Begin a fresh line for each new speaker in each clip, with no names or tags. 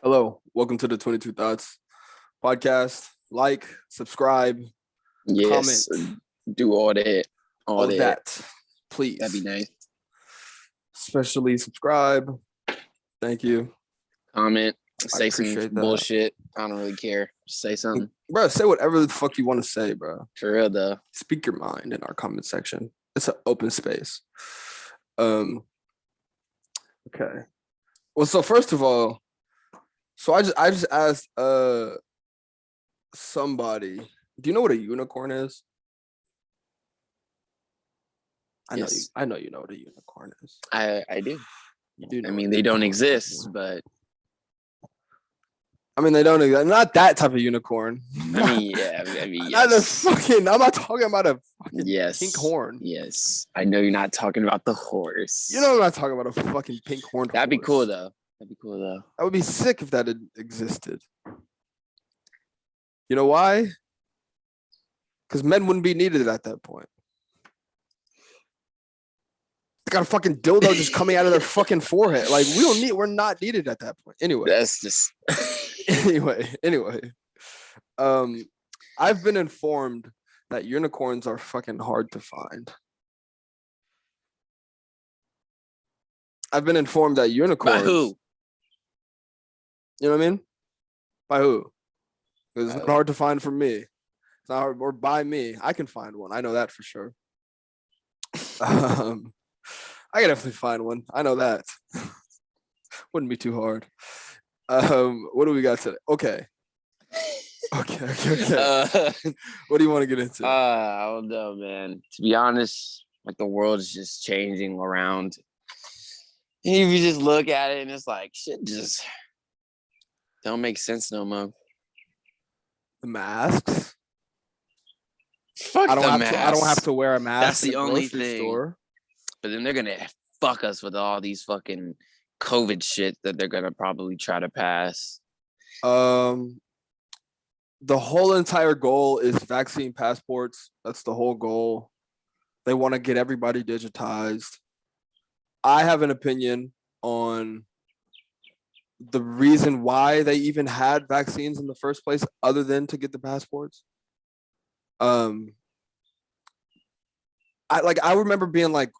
Hello, welcome to the 22 Thoughts podcast. Like, subscribe,
Yes,
comment,
do all that.
all that, please.
That'd be nice.
Especially subscribe. Thank you.
Comment, say some
appreciate that.
bullshit. I don't really care. Just say something.
Bro, say whatever the fuck you want to say, bro.
For real though.
Speak your mind in our comment section. It's an open space. Okay. Well, so first of all, I just asked somebody, do you know what a unicorn is? I know you know what a unicorn is.
I do.
You know
I mean, they don't exist, but
I mean, they don't exist. Not that type of unicorn.
I mean, yeah. I mean,
Not a
yes.
fucking. I'm not talking about a fucking
Yes.
pink horn.
Yes. I know you're not talking about the horse.
You know I'm not talking about a fucking pink horn.
That'd be
horse.
cool though. That'd be cool though.
That would be sick if that had existed. You know why? Because men wouldn't be needed at that point. They got a fucking dildo just coming out of their fucking forehead. Like we're not needed at that point. Anyway.
That's just
anyway. I've been informed that unicorns are fucking hard to find. I've been informed that unicorns.
By who?
You know what I mean? By who? Because it's not hard to find for me. It's not hard, or by me. I can find one. I know that for sure. I can definitely find one. I know that. Wouldn't be too hard. What do we got today? Okay. What do you want to get into?
I don't know, man. To be honest, like the world is just changing around. And if you just look at it and it's like shit just don't make sense no more.
The masks.
Fuck
I don't
the
have
masks.
to. I don't have to wear a mask.
That's the only thing.
Store.
But then they're gonna fuck us with all these fucking COVID shit that they're gonna probably try to pass.
The whole entire goal is vaccine passports. That's the whole goal. They want to get everybody digitized. I have an opinion on the reason why they even had vaccines in the first place, other than to get the passports. I remember being like,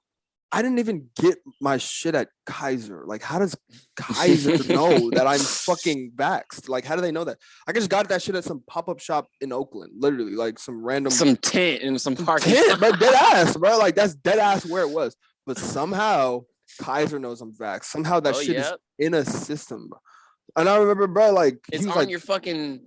I didn't even get my shit at Kaiser. Like, how does Kaiser know that I'm fucking vaxxed? Like, how do they know that? I just got that shit at some pop-up shop in Oakland. Literally, like some
tent in some parking
tent, but dead ass, bro. Like, that's dead ass where it was. But somehow Kaiser knows I'm vaxxed. Somehow that shit is in a system. And I remember, bro, like
it's on
like,
your fucking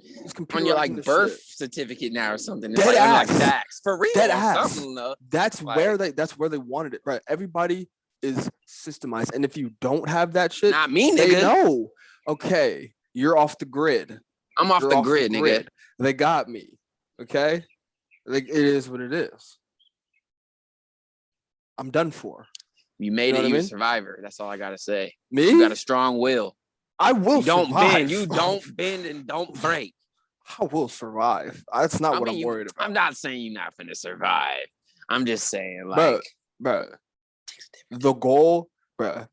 on your like birth certificate now or something. It's
dead
like
ass.
Vax for real.
Dead ass.
Something though.
That's like, where they wanted it, right? Everybody is systemized, and if you don't have that shit,
not me,
they
nigga.
know. Okay, you're off the grid.
I'm off the grid, nigga.
They got me. Okay, like it is what it is. I'm done for.
You made it. You're a survivor. That's all I gotta say.
Me?
You got a strong will.
I will.
You don't bend. You don't bend and don't break.
I will survive. That's not what I'm worried about.
I'm not saying you're not finna survive. I'm just saying, like,
bro. The goal, bro.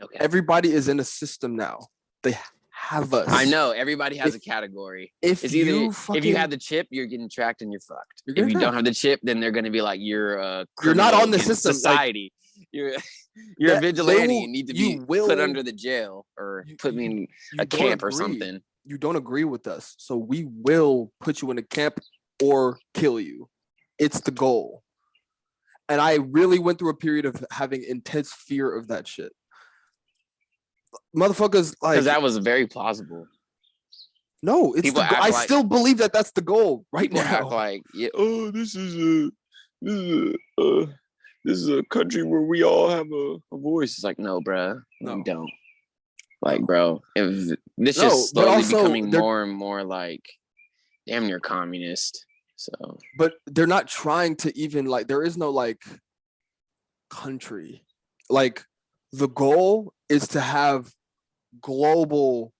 Okay.
Everybody is in a system now. They have us.
I know. Everybody has a category. If you have the chip, you're getting tracked and you're fucked. If you don't have the chip, then they're gonna be like, you're
not on the system.
Society. Like, you're a vigilante and need to be put under the jail or put me in a camp or something.
You don't agree with us, so we will put you in a camp or kill you. It's the goal. And I really went through a period of having intense fear of that shit. Motherfuckers, like,
because that was very plausible.
No, it's I still believe that that's the goal right now.
Act like, yeah, oh, this is a country where we all have a voice. It's like, no, bro, we don't. Like, bro, if this is slowly becoming more and more like damn near communist. So,
but they're not trying to even like. There is no like country. Like the goal is to have global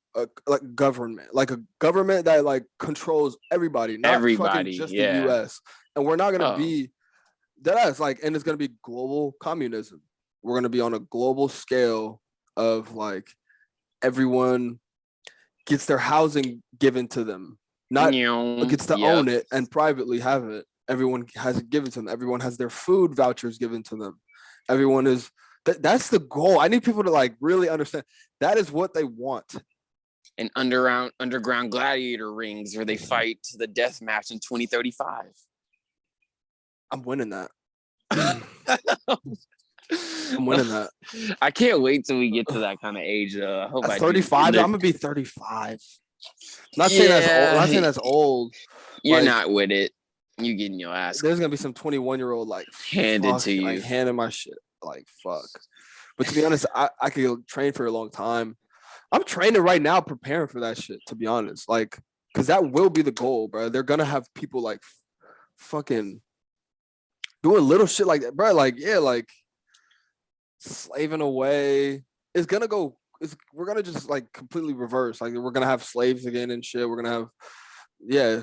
like government, like a government that like controls everybody, not fucking just the U.S. And we're not gonna be. That's like, and it's gonna be global communism. We're gonna be on a global scale of like everyone gets their housing given to them, not gets to own it and privately have it. Everyone has it given to them. Everyone has their food vouchers given to them. Everyone is that's the goal. I need people to like really understand that is what they want.
And underground gladiator rings where they fight to the death match in 2035.
I'm winning that. I'm winning that.
I can't wait till we get to that kind of age. Though. I hope
35. I'm gonna be 35. Not saying that's old. Not saying that's old.
You're not with it. You getting your ass.
There's gonna be some 21-year-old like
handed to you,
like handing my shit. Like fuck. But to be honest, I could train for a long time. I'm training right now, preparing for that shit. To be honest, like, cause that will be the goal, bro. They're gonna have people like fucking doing little shit like that, bro. Like, yeah, like slaving away. It's gonna go. We're gonna just like completely reverse. Like, we're gonna have slaves again and shit. We're gonna have, yeah,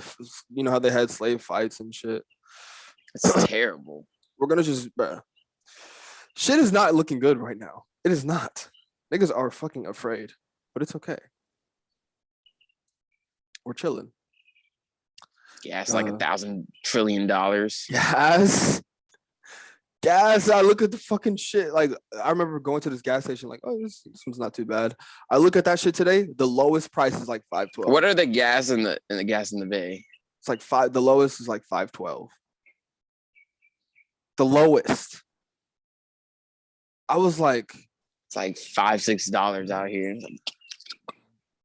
you know how they had slave fights and shit.
It's terrible.
We're gonna just, bro. Shit is not looking good right now. It is not. Niggas are fucking afraid, but it's okay. We're chilling.
Yeah, it's like $1,000 trillion.
Gas. I look at the fucking shit. Like, I remember going to this gas station, like, oh, this one's not too bad. I look at that shit today. The lowest price is like $5.12.
What are the gas in the gas in the bay?
It's like $5. The lowest is like $5.12. The lowest. I was like,
it's like $5-6 out here.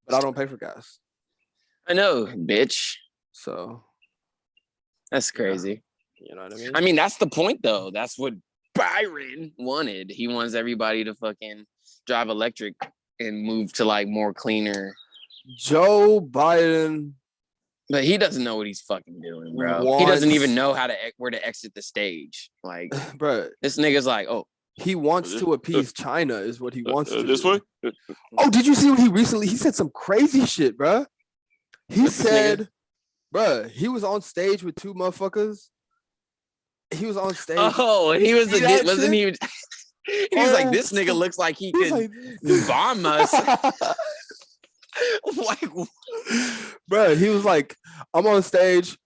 But I don't pay for gas.
I know, bitch.
So
that's crazy.
You know what I mean?
I mean, that's the point, though. That's what Byron wanted. He wants everybody to fucking drive electric and move to like more cleaner.
Joe Biden.
But he doesn't know what he's fucking doing, bro. He doesn't even know where to exit the stage. Like,
bro,
this nigga's like, oh.
He wants to appease China is what he wants to
this
do.
way?
Oh, did you see what he said some crazy shit, bro? He said, bro, he was on stage with two motherfuckers. He was on stage.
Oh, and he was wasn't he? He was like, this nigga looks like he could like, bomb us.
Like, bro, he was like, I'm on stage.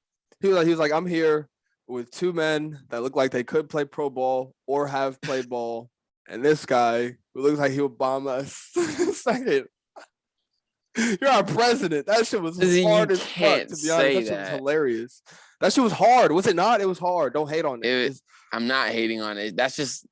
He was like, I'm here with two men that look like they could play pro ball or have played ball, and this guy who looks like he would bomb us. Second, you're our president. That shit was hard as fuck. To be honest, that shit was hilarious. That shit was hard, was it not? It was hard. Don't hate on it.
I'm not hating on it. That's just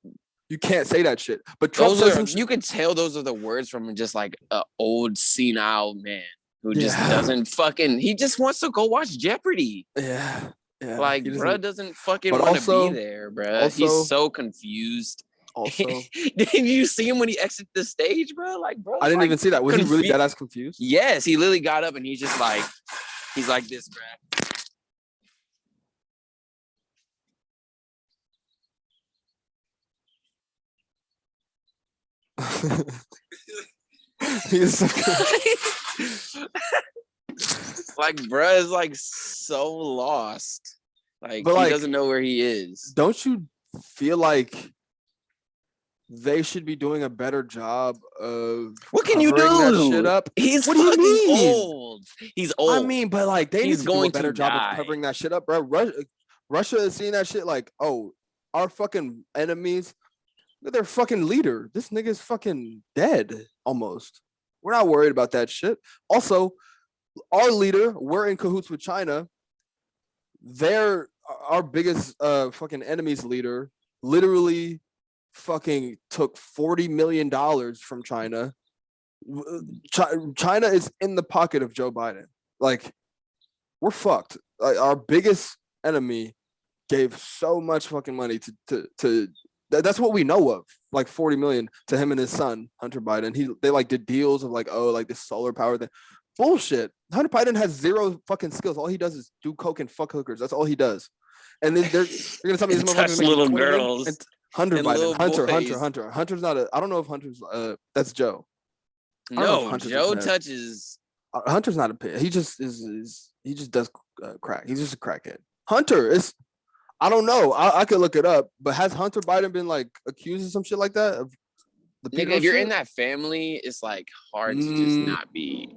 you can't say that shit. But Trump says
you could tell those are the words from just like an old senile man who just doesn't fucking. He just wants to go watch Jeopardy.
Yeah. Yeah,
like, bro doesn't fucking want to be there, bro. He's so confused.
Also,
did you see him when he exited the stage, bro? Like, bro,
I didn't even see that. Was he really that ass confused?
Yes, he literally got up and he's just like, he's like this, bro.
He's so
like, bro is like so lost. Like, but he doesn't know where he is.
Don't you feel like they should be doing a better job of
what can you do?
That shit up?
He's what do you mean? Old. He's old.
I mean, but like they need to do a better job of covering that shit up, bro. Russia is seeing that shit like, oh, our fucking enemies, their fucking leader. This nigga's fucking dead almost. We're not worried about that shit. Also, our leader, we're in cahoots with China. They're our biggest fucking enemy's leader. Literally fucking took $40 million from China. China is in the pocket of Joe Biden. Like, we're fucked. Like, our biggest enemy gave so much fucking money to that's what we know of, like 40 million to him and his son, Hunter Biden. They like did deals of like, oh, like this solar power thing. Bullshit. Hunter Biden has zero fucking skills. All he does is do coke and fuck hookers. That's all he does. And then they're gonna tell me this motherfucker
little girls.
And Hunter Biden. Hunter. Hunter's not I don't know if Hunter's that's Joe.
No, Joe touches.
Hunter's not a pit. He just is he just does crack. He's just a crackhead. Hunter is I don't know. I could look it up, but has Hunter Biden been like accused of some shit like that? Of
the nigga, if you're in that family, it's like hard to just not be.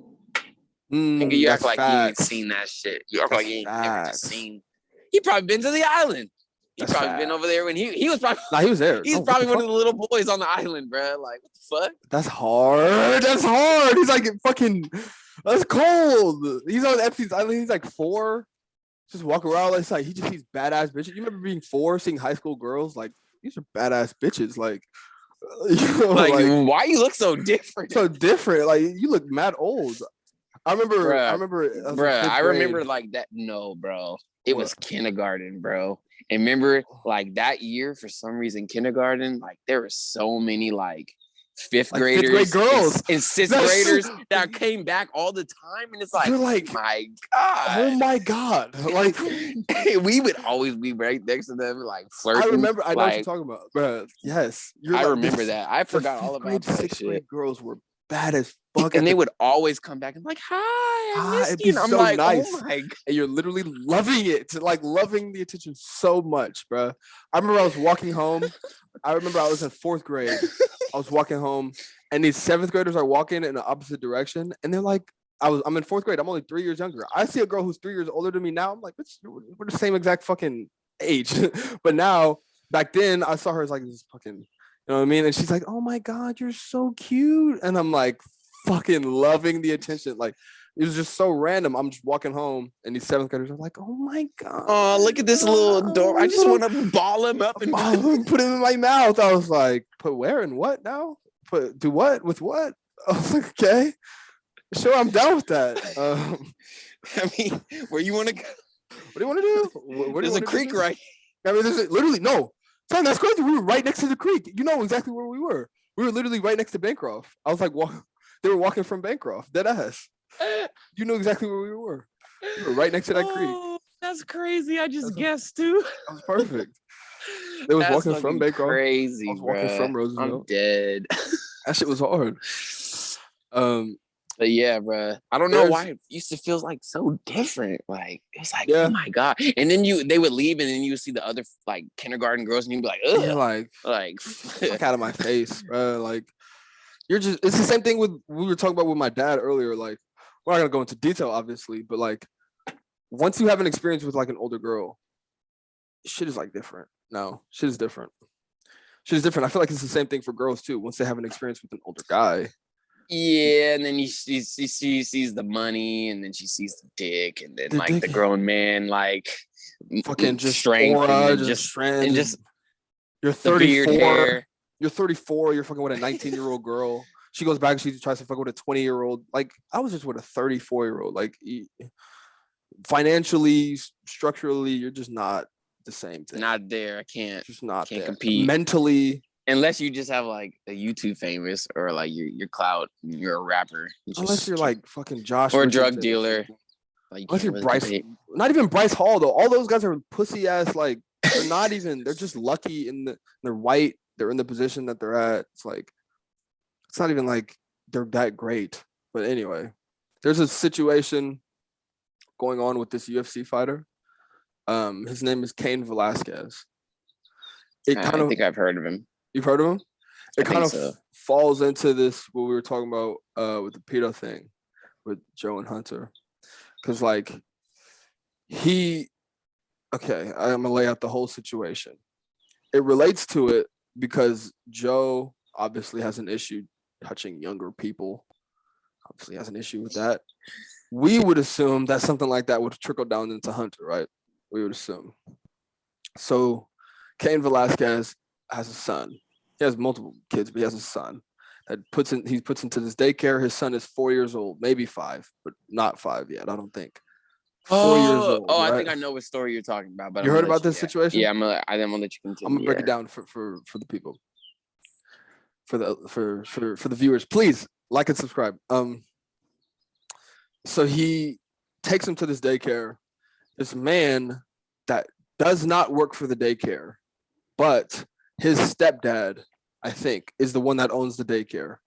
Nigga, you act
That's
like you ain't
facts.
seen that shit. You act like you ain't never just
Facts.
seen. He probably been to the island. He
That's
probably been over there when he was probably.
Nah, he was there.
He's probably one of the little boys on the island, bro. Like, what the fuck?
That's hard. That's hard. He's like fucking. That's cold. He's on Epstein's island. He's like 4. Just walk around. It's like he just sees badass bitches. You remember being 4, seeing high school girls? Like, these are badass bitches. Like, you know,
like why you look so different?
So different. Like, you look mad old. I remember
I remember like that. No, bro. It was kindergarten, bro. And remember, like that year, for some reason, kindergarten, like there were so many like fifth graders,
5th grade girls,
and 6th graders that came back all the time, and it's like,
you're like,
oh my
god, like
we would always be right next to them, like flirting.
I remember, I know what you're talking about, bro. Yes,
I remember that. I forgot all about that
6th
shit.
grade girls were bad as fuck,
and they would always come back and like, hi, I missed you. And I'm
so
like,
nice.
Oh my god,
and you're literally loving it, like loving the attention so much, bro. I remember I was walking home. I remember I was in 4th grade. I was walking home, and these 7th graders are walking in the opposite direction, and they're like, I'm in 4th grade. I'm only 3 years younger. I see a girl who's 3 years older than me now. I'm like, we're the same exact fucking age. But now, back then, I saw her as like this fucking, you know what I mean? And she's like, oh my god, you're so cute, and I'm like, fucking loving the attention. Like, it was just so random. I'm just walking home, and these 7th graders are like, "Oh my god!
Oh, look at this little door! I just want to ball him up and
put him in my mouth." I was like, "Put where and what now? Do what with what?" I was like, "Okay, sure, I'm down with that."
I mean, where you want to go?
What do you want to do?
There's a creek right.
I mean, there's literally no. Son, that's crazy. We were right next to the creek. You know exactly where we were. We were literally right next to Bancroft. I was like, they were walking from Bancroft. Dead ass. You know exactly where we were. We were right next to that creek.
That's crazy. I just guessed too.
That was perfect. They was walking from Bancroft.
Crazy,
I was walking from Roosevelt.
I'm dead.
That shit was hard.
But yeah, bro. I don't know why it used to feel like so different. Like it was like, oh my god. And then they would leave, and then you would see the other like kindergarten girls, and you'd be like, ugh,
yeah, like fuck out of my face, bro. Like it's the same thing with we were talking about with my dad earlier. Like, we're not gonna go into detail, obviously, but like once you have an experience with like an older girl, shit is like different. No, shit is different. Shit is different. I feel like it's the same thing for girls too. Once they have an experience with an older guy.
Yeah, and then she sees the money, and then she sees the dick, and then like the grown man, like
fucking just
strength,
aura,
and just
you're 34. You're 34. You're fucking with a 19-year-old girl. She goes back. She tries to fuck with a 20-year-old. Like, I was just with a 34-year-old. Like, financially, structurally, you're just not the same thing.
Not there. I can't.
Just not
can't
there.
Compete
mentally.
Unless you just have like a YouTube famous, or like you're clout, you're a rapper.
Unless you're like fucking Josh
or a drug dealer.
Like, unless you're Bryce, not even Bryce Hall though. All those guys are pussy ass. Like, they're not even. They're just lucky they're white. They're in the position that they're at. It's like, it's not even like they're that great. But anyway, there's a situation going on with this UFC fighter. His name is Cain Velasquez.
I think I've heard of him.
You've heard of him? It kind of falls into this, what we were talking about with the pedo thing with Joe and Hunter. Because, like, I'm going to lay out the whole situation. It relates to it because Joe obviously has an issue touching younger people. Obviously has an issue with that. We would assume that something like that would trickle down into Hunter, right? We would assume. So Cain Velasquez has a son. He has multiple kids, but he has a son that he puts into this daycare. His son is 4 years old, maybe 5, but not 5 yet, I don't think. 4 years old.
Oh,
right?
I think I know what story you're talking about. But
you heard about this situation?
Yeah, I'm gonna let you continue.
I'm gonna break it down for the people, for the viewers. Please like and subscribe. So he takes him to this daycare. This man that does not work for the daycare, but his stepdad, I think, is the one that owns the daycare.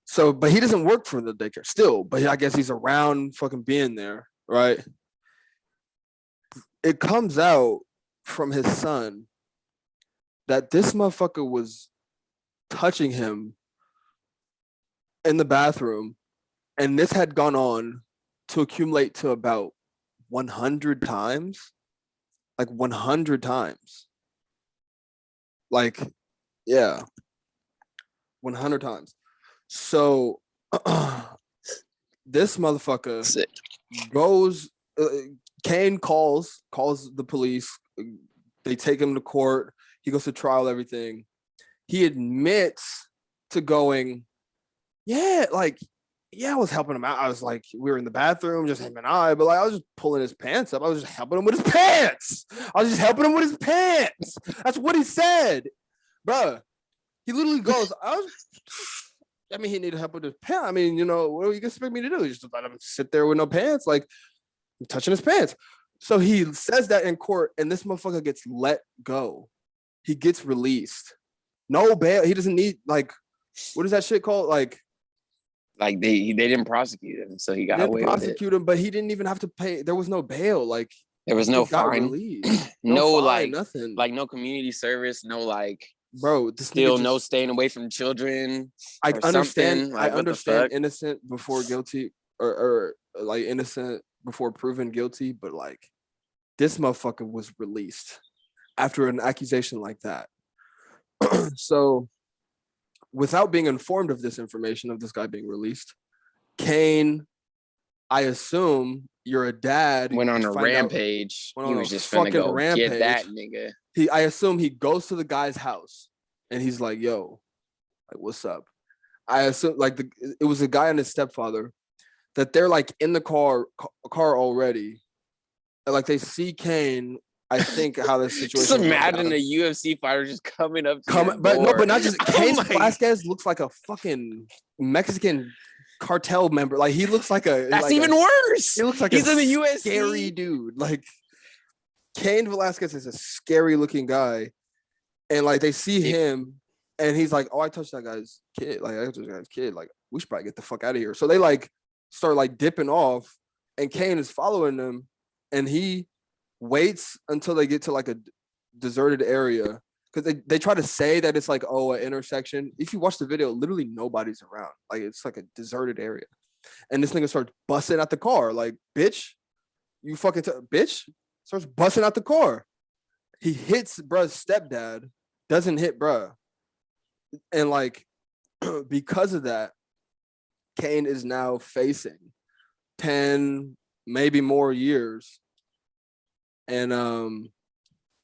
So, but he doesn't work for the daycare still, but I guess he's around fucking being there, right? It comes out from his son that this motherfucker was touching him in the bathroom And this had gone on to accumulate to about 100 times. Like 100 times. Like, yeah. 100 times. So this motherfucker
Sick.
goes, Kane calls the police. They take him to court. He goes to trial, everything. He admits to going, yeah, like, yeah, I was helping him out. I was like, we were in the bathroom, just him and I, but like, I was just pulling his pants up. I was just helping him with his pants. That's what he said, bruh. He literally goes, he needed help with his pants. I mean, you know, what do you expect me to do? Just let him sit there with no pants, like touching his pants. So he says that in court, and this motherfucker gets let go. He gets released. No bail. He doesn't need, like, what is that shit called? Like
they didn't prosecute him, so he got away with it.
Prosecute him, but he didn't even have to pay. There was no bail. Like,
there was no fine. No fine, like
nothing.
Like no community service. No like.
Bro,
no staying away from children.
I understand.
Like,
I understand innocent before guilty, or like innocent before proven guilty, but like this motherfucker was released after an accusation like that. So, without being informed of this information of this guy being released, Kane, I assume you're a dad,
went on a rampage. He was just finna go rampage. Get that nigga.
I assume he goes to the guy's house and he's like, yo, like, what's up? I assume like it was a guy and his stepfather that they're like in the car already. And, like, they see Kane. I think how this situation.
Just imagine a UFC fighter just coming up to
but not just Kane Velasquez looks like a fucking Mexican cartel member. Like, he looks like a.
That's like even worse.
He looks like he's in the UFC. Scary dude. Like, Kane Velasquez is a scary looking guy, and like they see him, and he's like, "Oh, I touched that guy's kid. Like, I touched that guy's kid. Like, we should probably get the fuck out of here." So they like start like dipping off, and Kane is following them, and he waits until they get to like a deserted area, because they try to say that it's like, oh, an intersection. If you watch the video, literally nobody's around. Like, it's like a deserted area, and this nigga starts busting out the car. Like, bitch, you fucking bitch. Starts busting out the car. He hits bruh's stepdad, doesn't hit bruh. And like, because of that, Kane is now facing 10, maybe more years. And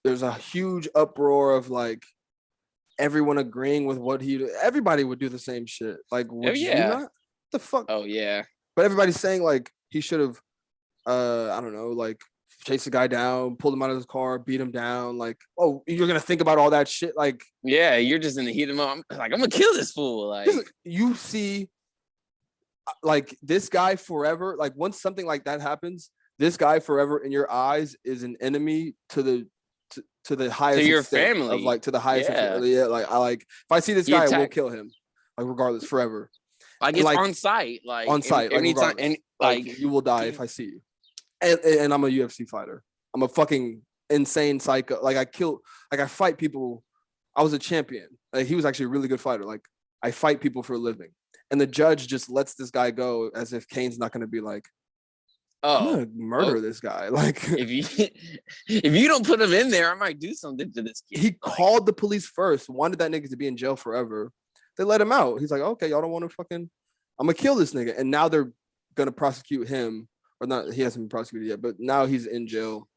there's a huge uproar of like everyone agreeing with what everybody would do the same shit. Like, would you not? The fuck?
Oh yeah.
But everybody's saying like he should have I don't know, like chase the guy down, pull him out of his car, beat him down. Like, oh, you're gonna think about all that shit. Like,
yeah, you're just in the heat of the moment. Like, I'm gonna kill this fool. Like,
you see, like, this guy forever. Like, once something like that happens, this guy forever in your eyes is an enemy to the highest,
to your family,
of like to the highest. Yeah, like if I see this guy, I will kill him, like, regardless, forever.
Like, it's like, on site, like
on site,
anytime, and like
you will die if I see you. And I'm a UFC fighter. I'm a fucking insane psycho. Like, I fight people. I was a champion. Like, he was actually a really good fighter. Like, I fight people for a living. And the judge just lets this guy go as if Kane's not going to be like, I'm gonna murder this guy. Like,
if you don't put him in there, I might do something to this kid.
He called the police first, wanted that nigga to be in jail forever. They let him out. He's like, okay, y'all don't want to I'm gonna kill this nigga. And now they're gonna prosecute him. Or not, he hasn't been prosecuted yet, but now he's in jail.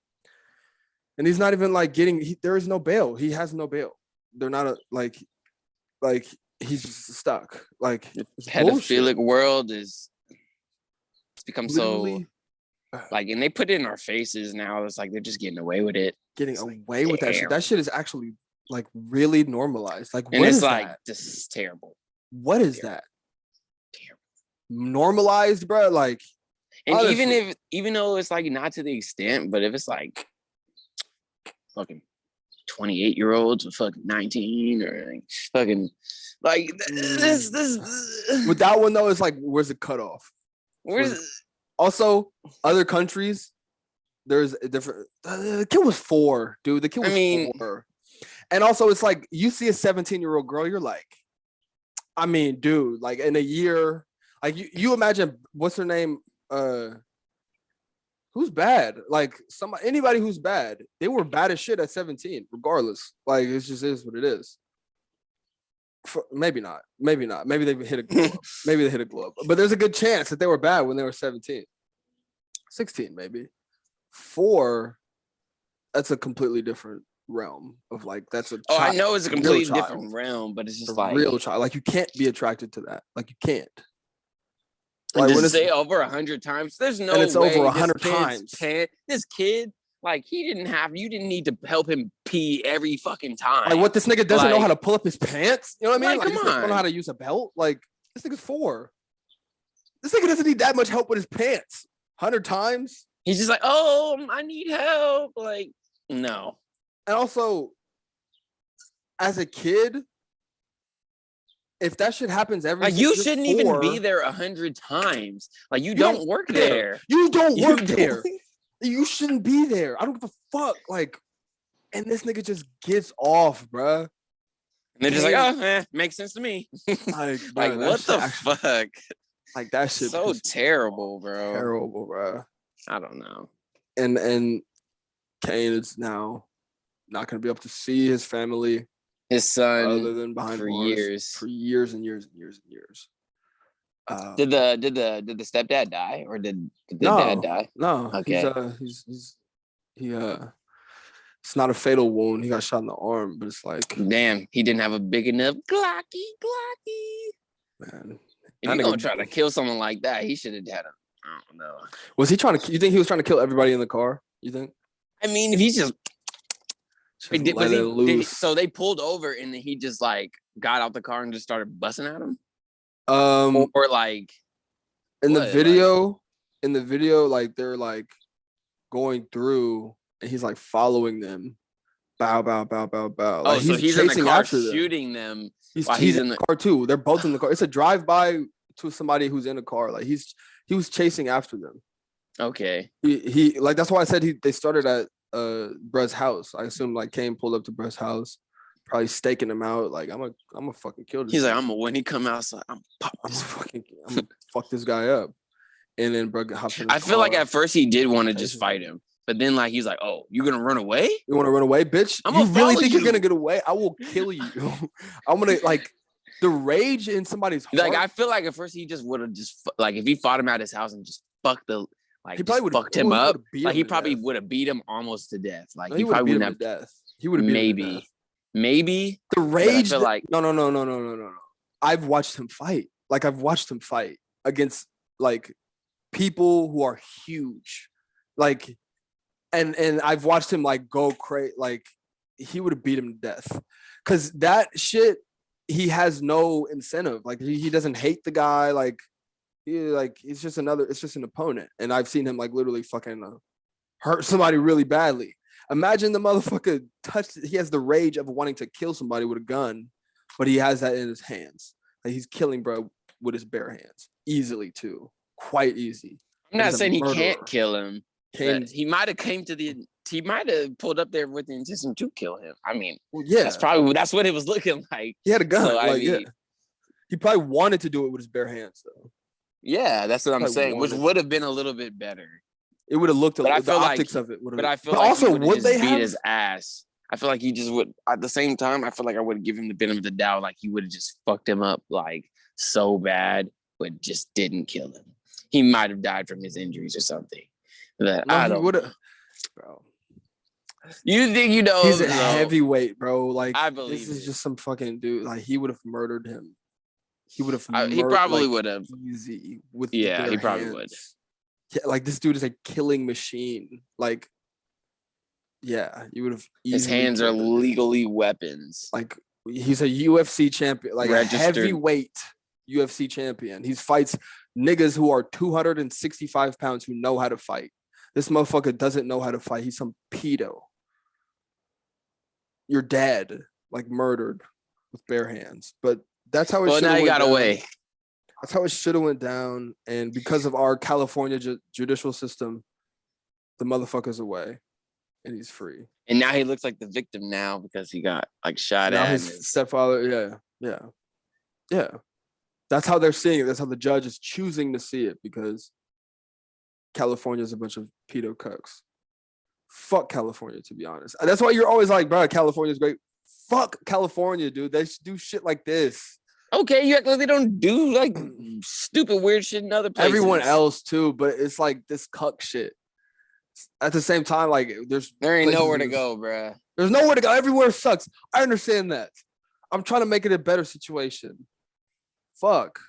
And he's not even like there is no bail. He has no bail. They're not like he's just stuck. Like,
the pedophilic world it's become literally, so like, and they put it in our faces now. It's like they're just getting away with it.
Getting away with that shit. That shit is actually like really normalized. Like,
and it's like that? This is terrible.
What is that? Terrible. Normalized, bro. Like,
and honestly, even though it's like not to the extent, but if it's like fucking 28-year-olds or fucking 19 or like fucking like this
with that one though, it's like, where's the cutoff? Also other countries, there's a different. The kid was 4, dude. The kid was 4, and also it's like you see a 17-year-old girl, you're like, I mean, dude, like in a year. Like you imagine what's her name? Who's bad? Like anybody who's bad, they were bad as shit at 17, regardless. Like it just is what it is. Maybe not. Maybe they hit a glow up. Maybe they hit a glow up. But there's a good chance that they were bad when they were 17. 16, maybe. 4, that's a completely different realm of like that's a child.
I know it's a completely different realm, but it's just like
real child. Like you can't be attracted to that. Like you can't.
Like when say over 100 times, there's no way.
And it's over 100 times.
This kid, like you didn't need to help him pee every fucking time.
Like what, this nigga doesn't know how to pull up his pants? You know what I mean?
Like come on.
Don't know how to use a belt? Like this nigga's 4. This nigga doesn't need that much help with his pants. 100 times.
He's just like, oh, I need help. Like, no.
And also, as a kid, if that shit happens every
like you shouldn't even be there 100 times. Like you don't work there.
You don't work there. You shouldn't be there. I don't give a fuck. Like, and this nigga just gets off, bruh.
And they're just like, oh, makes sense to me.
Like, bro,
what the fuck?
Like that shit.
So terrible, bro.
Terrible, bro.
I don't know.
And Kane is now not gonna be able to see his family,
his son,
other than behind
for
bars,
years
and years and years.
Did the stepdad die, or did the dad die?
No.
Okay.
It's not a fatal wound. He got shot in the arm, but it's like,
damn, he didn't have a big enough Glocky.
Man,
if you're gonna try to kill someone like that, he should have had I don't know.
Was he trying to? You think he was trying to kill everybody in the car? You think?
I mean, if he's just
loose.
So they pulled over and then he just like got out the car and just started busting at him. Or like
in the video, like they're like going through and he's like following them. Bow. Like,
so he's in the car shooting them.
He's in the car too. They're both in the car. It's a drive-by to somebody who's in a car. Like he was chasing after them.
Okay.
He like that's why I said they started at Brett's house. I assume like Kane pulled up to Brett's house, probably staking him out. Like I'm gonna fucking kill this.
He's like, when he come outside, I'm gonna
fuck this guy up. And then Brett hops in.
I feel like at first he did want to just fight him, but then like he's like, oh, you gonna run away?
You want to run away, bitch? You really think you're gonna get away? I will kill you. I'm gonna like. The rage in somebody's heart.
Like I feel like at first he just would have just like if he fought him at his house and just fucked the like he probably fucked him up. Like he probably would have beat him almost to death. Like
no,
he probably wouldn't have
death. He would have
maybe
the rage.
I feel like
no. I've watched him fight. Like I've watched him fight against like people who are huge. Like and I've watched him like go crazy. Like he would have beat him to death because that shit. He has no incentive. Like he doesn't hate the guy. Like it's just an opponent. And I've seen him like literally fucking hurt somebody really badly. Imagine the motherfucker he has the rage of wanting to kill somebody with a gun, but he has that in his hands. Like he's killing bro with his bare hands easily too. Quite easy.
I'm not saying he can't kill him. He might have pulled up there with the intention to kill him. I mean, that's what it was looking like.
He had a gun. So, He probably wanted to do it with his bare hands, though.
Yeah, that's what I'm saying, which would have been a little bit better.
It would have looked the optics of it would have.
But I feel like also would they beat his ass. I feel like he just would. At the same time, I feel like I would give him the benefit of the doubt. Like he would have just fucked him up like so bad, but just didn't kill him. He might have died from his injuries or something. I don't know.
Bro.
You think
he's a heavyweight, bro. Like
I believe
this is just some fucking dude. Like he would have murdered him. He would have.
He probably would have.
Easy with
he probably would.
Yeah, like this dude is a killing machine. Like, yeah, you would have.
His hands are legally weapons.
Like he's a UFC champion, like a heavyweight UFC champion. He fights niggas who are 265 pounds who know how to fight. This motherfucker doesn't know how to fight. He's some pedo. Your dad, like murdered with bare hands. But that's how it should have
now he got away.
That's how it should have went down. And because of our California judicial system, the motherfucker's away. And he's free.
And now he looks like the victim now because he got like shot at.
His stepfather, yeah. That's how they're seeing it. That's how the judge is choosing to see it because California is a bunch of pedo cucks. Fuck California, to be honest. That's why you're always like, bro, California's great. Fuck California, dude. They do shit like this.
Okay, you act like they don't do like stupid weird shit in other places.
Everyone else too, but it's like this cuck shit. At the same time, like
there ain't nowhere to go, bro.
There's nowhere to go. Everywhere sucks. I understand that. I'm trying to make it a better situation. Fuck.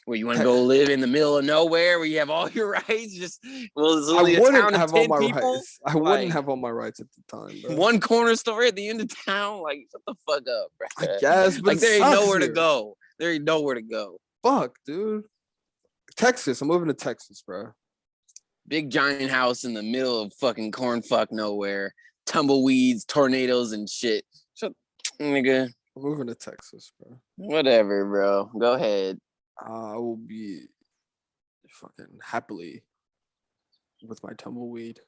Where you want to go live in the middle of nowhere where you have all your rights? Just it's
I wouldn't have all my
people.
rights. I wouldn't have all my rights at the time. Bro.
One corner store at the end of town. Like, shut the fuck up, bro.
I guess, but
like there ain't nowhere to go. There ain't nowhere to go.
Fuck, dude. Texas. I'm moving to Texas, bro.
Big giant house in the middle of fucking corn fuck nowhere. Tumbleweeds, tornadoes, and shit. Shut, nigga.
I'm moving to Texas, bro.
Whatever, bro. Go ahead.
I will be fucking happily with my tumbleweed.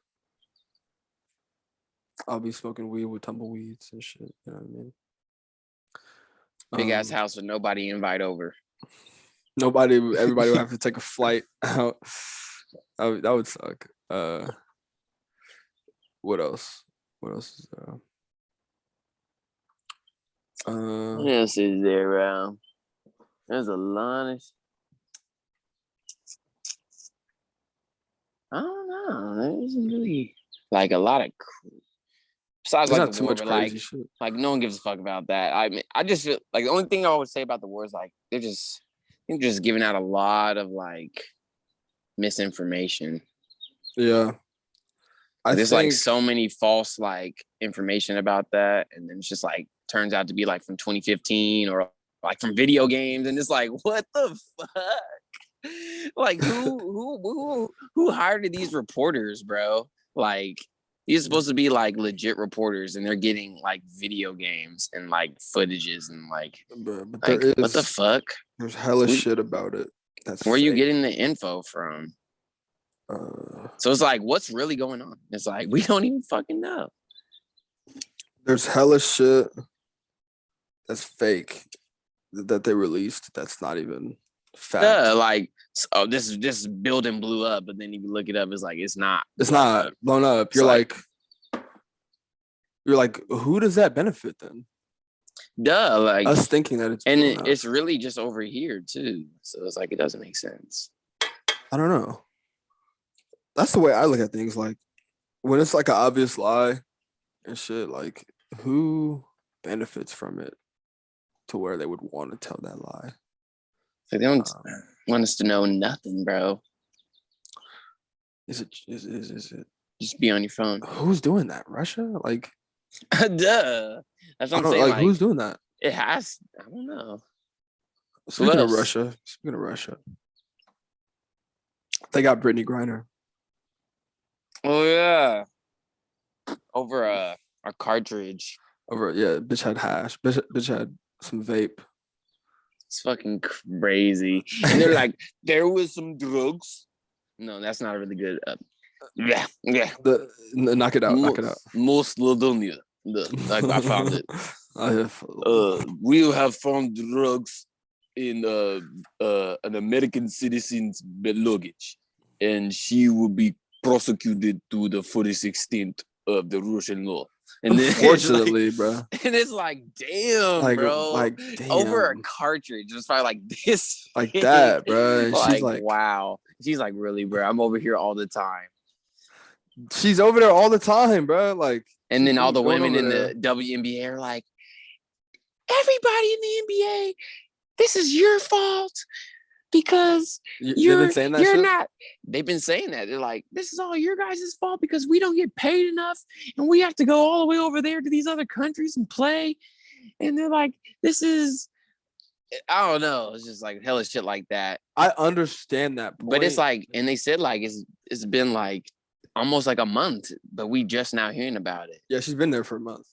I'll be smoking weed with tumbleweeds and shit. You know what I mean?
Big ass house with nobody invite over.
Everybody would have to take a flight out. That would suck. What else? What else is there?
What else is there, bro? There's a lot of. I don't know. There isn't really like a lot of. Besides, like the war, like no one gives a fuck about that. I mean, I just feel like the only thing I would say about the war is like they're just giving out a lot of like misinformation.
Yeah,
there's like so many false like information about that, and then it's just like turns out to be like from 2015 or like from video games, and it's like, what the fuck? Like who hired these reporters, bro? Like these are supposed to be like legit reporters, and they're getting like video games and like footages and like, what the fuck?
There's hella shit about it.
Where are you getting the info from? So it's like, what's really going on? It's like we don't even fucking know.
There's hella shit that's fake that they released. That's not even fact.
Yeah, like this building blew up, but then if you look it up, it's like it's not
blown up. You're like, who does that benefit then?
Duh, like
us thinking that
it's really just over here too. So it's like it doesn't make sense.
I don't know. That's the way I look at things. Like when it's like an obvious lie and shit, like who benefits from it to where they would want to tell that lie?
They don't want us to know nothing, bro.
Is it?
Just be on your phone.
Who's doing that? Russia? Like,
duh. That's what I'm saying. Like,
who's doing that?
It has. I don't know.
Speaking of Russia, they got Brittany Griner.
Oh yeah. Over a cartridge.
Bitch had hash. Bitch had some vape.
It's fucking crazy. And they're like, there was some drugs. No, that's not really good. Yeah.
Knock it out.
Most Ladonia. I found it. We have found drugs in an American citizen's luggage, and she will be prosecuted to the 46th of the Russian law. And
unfortunately, bro.
And it's like, damn, bro. Damn. Over a cartridge. It's probably like this.
Like that, bro. And
she's like, wow. She's like, really, bro? I'm over here all the time.
She's over there all the time, bro. Like,
and then all the women in the WNBA are like, everybody in the NBA, this is your fault. Because you're not. They've been saying that. They're like, this is all your guys' fault because we don't get paid enough and we have to go all the way over there to these other countries and play. And they're like, this is, I don't know. It's just like hella shit like that.
I understand that point.
But it's like, and they said like, it's been like almost like a month, but we just now hearing about it.
Yeah, she's been there for a month.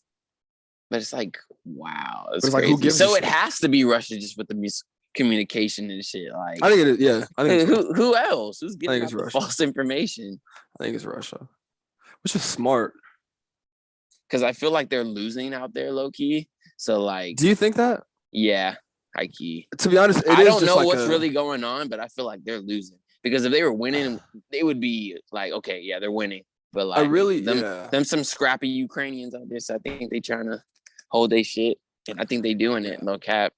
But it's like, wow. It's
crazy. Like, who gives
so it has to be Russia just with the communication and shit. Like,
I think it is. Yeah, I think
who else? Who's getting false information?
I think it's Russia, which is smart.
Because I feel like they're losing out there, low key. So like,
do you think that?
Yeah, high key.
To be honest,
I don't know what's really going on, but I feel like they're losing. Because if they were winning, they would be like, okay, yeah, they're winning. But like them some scrappy Ukrainians out there, so I think they trying to hold their shit. And I think they doing it, no cap.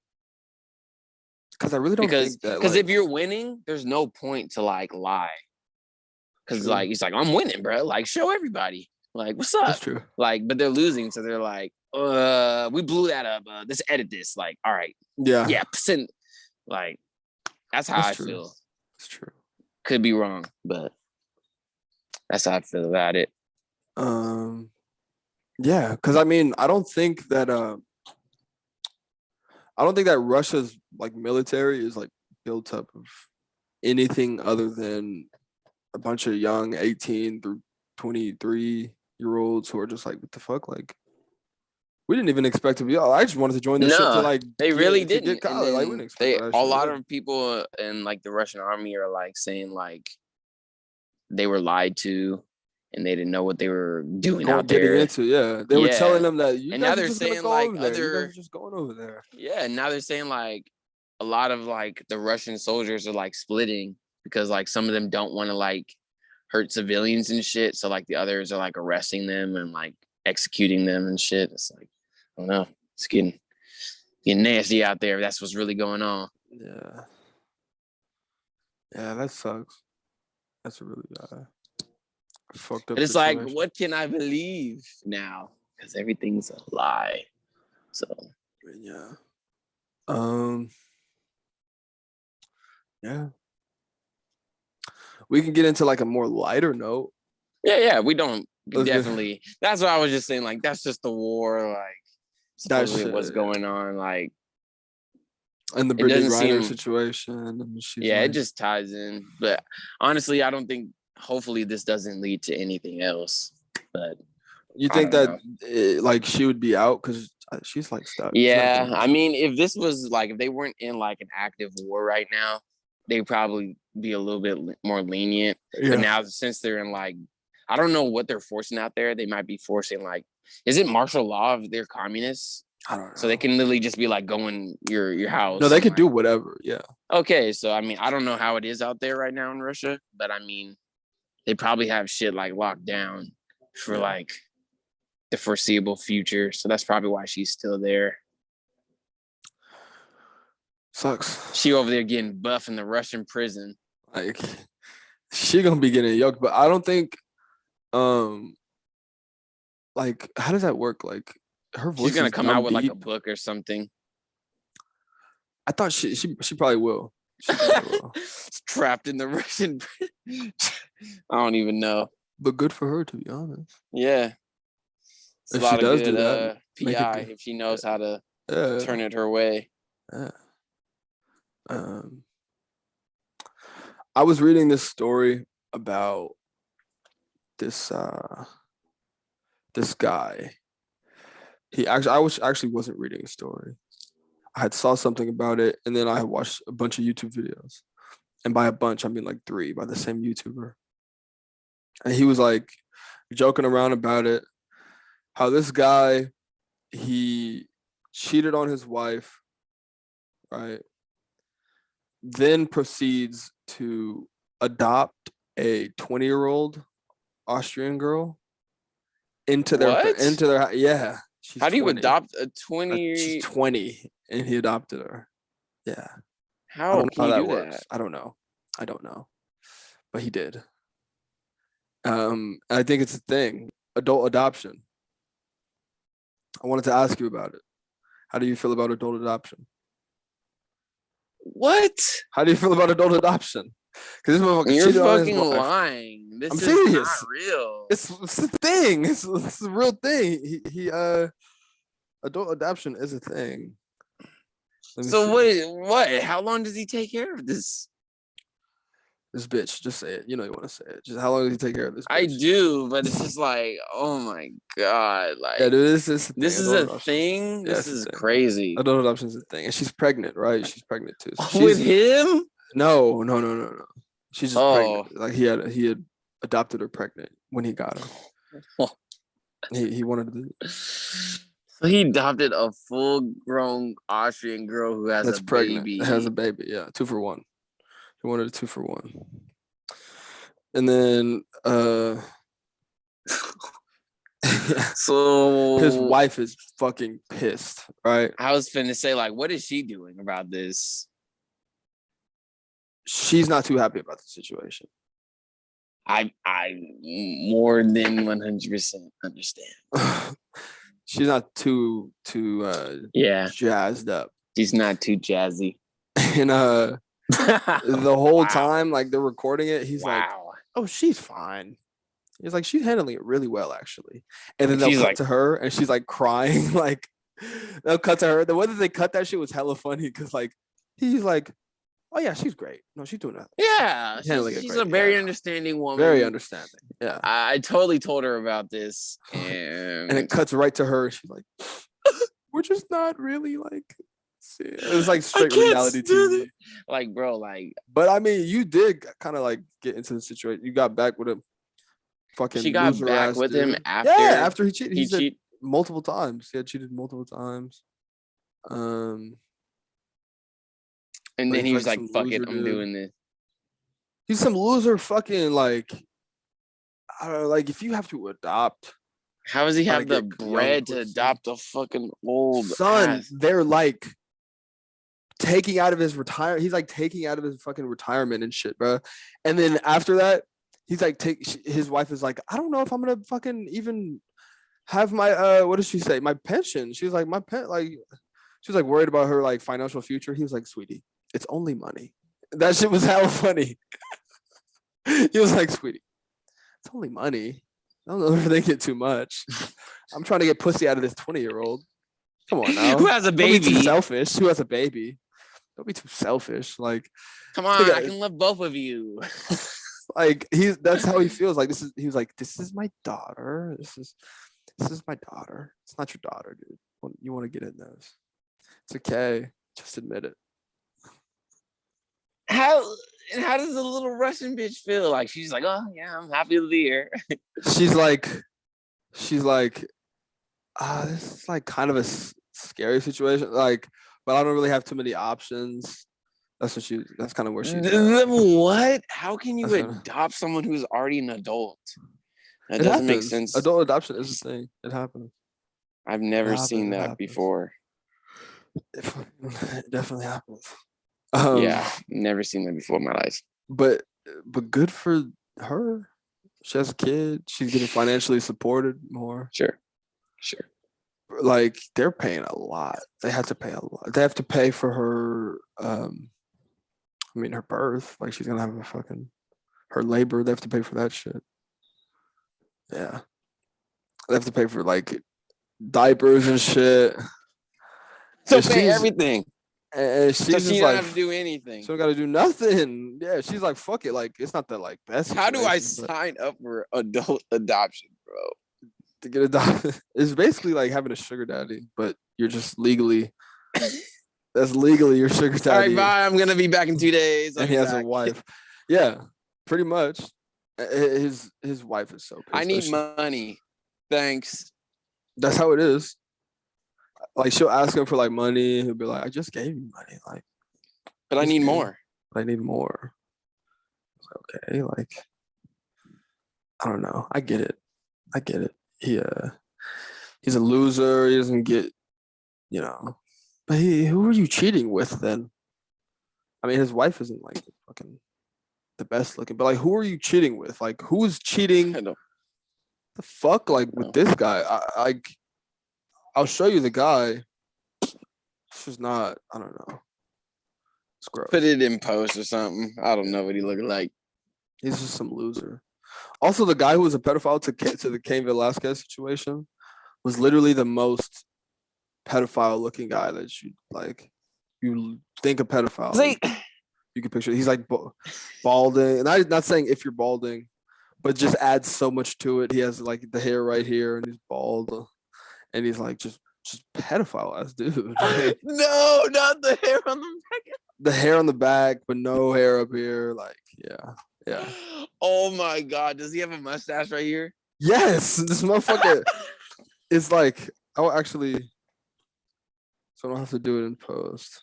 Because I really don't think that.
Because if you're winning, there's no point to like lie. Because like he's like, I'm winning, bro. Like, show everybody. Like, what's up?
That's true.
Like, but they're losing, so they're like, we blew that up. Let's edit this. Like, all right, yeah, percent. Like, that's how I feel.
It's true.
Could be wrong, but that's how I feel about it.
Yeah, because I mean, I don't think that Russia's like military is like built up of anything other than a bunch of young 18 through 23-year-olds who are just like, what the fuck? Like, we didn't even expect to be. I just wanted to join this shit to like.
They really didn't.
College. Like, we didn't expect that
a lot of people in like the Russian army are like saying like they were lied to and they didn't know what they were doing out there.
Into, they were telling them that you
and
guys
now they're
just
saying
go
like
over there. You guys are just going over there.
Yeah, and now they're saying like a lot of like the Russian soldiers are like splitting because like some of them don't want to like hurt civilians and shit. So like the others are like arresting them and like executing them and shit. It's like, I don't know. It's getting nasty out there. That's what's really going on.
Yeah. Yeah, that sucks. That's really fucked up.
But it's situation. Like, what can I believe now? Because everything's a lie. So
yeah. Yeah. We can get into like a more lighter note.
Yeah. We don't definitely. That's what I was just saying. Like, that's just the war. Like, supposedly what's going on. Like,
and the Brittany Griner situation.
It just ties in. But honestly, I don't think. Hopefully, this doesn't lead to anything else. But
you think that like she would be out because she's like stuck?
Yeah, I mean, if this was like if they weren't in like an active war right now, they'd probably be a little bit more lenient. Yeah. But now since they're in like, I don't know what they're forcing out there. They might be forcing like, is it martial law if they're communists?
I don't know.
So they can literally just be like going your house.
No, they could do whatever. Yeah.
Okay, so I mean, I don't know how it is out there right now in Russia, but I mean, they probably have shit like locked down for like the foreseeable future. So that's probably why she's still there.
Sucks.
She over there getting buff in the Russian prison.
Like, she gonna be getting yoked, but I don't think, like, how does that work? Like, her voice.
She's gonna come out with like a book or something.
I thought she probably will.
Trapped in the Russian. I don't even know.
But good for her, to be honest.
Yeah. It's
if she does do that,
PI if she knows how to turn it her way.
Yeah. I was reading this story about this guy. I wasn't reading a story. I had saw something about it, and then I had watched a bunch of YouTube videos. And by a bunch, I mean like 3 by the same YouTuber. And he was like joking around about it. How this guy, he cheated on his wife, right? Then proceeds to adopt a 20-year-old Austrian girl into their yeah.
How do you adopt a 20?
She's 20 and he adopted her. Yeah.
How that works?
I don't know. But he did. I think it's a thing. Adult adoption. I wanted to ask you about it. How do you feel about adult adoption?
What?
How do you feel about adult adoption? Because this motherfucker
You're fucking lying. I'm serious. Not real.
It's a thing. It's a real thing. He adult adoption is a thing.
So what? How long does he take care of this?
This bitch, just say it. You know you want to say it. Just how long does he take care of this bitch?
I do, but it's just like, oh my god, like
yeah, dude, this is
a thing. This is crazy.
Adult adoption is a thing, and she's pregnant, right? She's pregnant too. So
with him?
No. She's just pregnant. Like he had adopted her pregnant when he got her. He wanted to.
So he adopted a full-grown Austrian girl who has
That's
a
pregnant.
baby.
Has a baby. Yeah, 2-for-1. He wanted a 2-for-1. And then
So
his wife is fucking pissed, right?
I was finna say, like, what is she doing about this?
She's not too happy about the situation.
I more than 100% understand.
She's not too jazzed up.
She's not too jazzy.
And the whole time, like they're recording it, he's like, "Oh, she's fine." He's like, "She's handling it really well, actually." And then they'll cut to her, and she's like crying. Like they'll cut to her. The way that they cut that shit was hella funny because like he's like, "Oh yeah, she's great. No, she's doing that.
Yeah, she's a very understanding woman.
Very understanding. Yeah,
I totally told her about this, and
it cuts right to her. She's like, "We're just not really like." It was like straight reality TV.
Like, bro, like.
But I mean, you did kind of like get into the situation. You got back with him. Fucking.
She got back with him after.
Yeah, after he cheated. He
cheated
multiple times. He had cheated multiple times.
And then he was like, "Fuck it, I'm doing this."
He's some loser. Fucking like. I don't know. Like if you have to adopt.
How does he have the bread to adopt a fucking old
son? They're like. Taking out of his retirement, he's like taking out of his fucking retirement and shit, bro. And then after that, he's like, his wife is like, I don't know if I'm gonna fucking even have my what did she say? My pension. She's like, she was like worried about her like financial future. He was like, sweetie, it's only money. That shit was hella funny. He was like, sweetie, it's only money. I don't know if they get too much. I'm trying to get pussy out of this 20-year-old. Come on now.
Who has a baby?
Don't be too selfish. Who has a baby? Don't be too selfish. Like,
come on, I can love both of you.
Like that's how he feels. Like he was like, this is my daughter. This is my daughter. It's not your daughter, dude. You want to get in this? It's okay. Just admit it.
How does the little Russian bitch feel? Like she's like, oh yeah, I'm happy to be here.
She's like, this is like kind of a scary situation. Like. But I don't really have too many options. That's kind of where she's at.
What? How can you adopt someone who's already an adult? That doesn't make sense.
Adult adoption is a thing. It happens.
I've never seen that before.
It definitely happens.
Yeah, never seen that before in my life.
But good for her. She has a kid. She's getting financially supported more.
Sure.
Like they're paying a lot. They have to pay a lot. They have to pay for her her birth. Like she's gonna have her labor. They have to pay for that shit. Yeah. They have to pay for like diapers and shit.
So pay everything.
And
so she don't have to do anything.
She don't gotta do nothing. Yeah, she's like, fuck it. Like it's not that like best.
How do I sign up for adult adoption, bro?
To get adopted, it's basically like having a sugar daddy, but you're just legally. That's legally your sugar daddy.
All right, bye. I'm gonna be back in 2 days.
And he has a wife. Yeah, pretty much. His wife is so pissed.
I need money. Thanks.
That's how it is. Like she'll ask him for like money. He'll be like, "I just gave you money, like,
but I need more.
I need more." Okay, like, I don't know. I get it. He's a loser. He doesn't get, But who are you cheating with then? I mean, his wife isn't like fucking the best looking, but like, who are you cheating with? Like, who's cheating?
I know.
The fuck, like with this guy? I'll show you the guy. It's just not. I don't know. It's gross.
Put it in post or something. I don't know what he looked like.
He's just some loser. Also, the guy who was a pedophile to the Cain Velasquez situation was literally the most pedophile-looking guy that you think a pedophile. You can picture. He's like balding, and I'm not saying if you're balding, but just adds so much to it. He has like the hair right here, and he's bald, and he's like just pedophile ass dude. Like,
no, not the hair on the back.
The hair on the back, but no hair up here. Like, yeah.
Oh my god, does he have a mustache right here?
Yes, this motherfucker is like I'll actually, so I don't have to do it in post.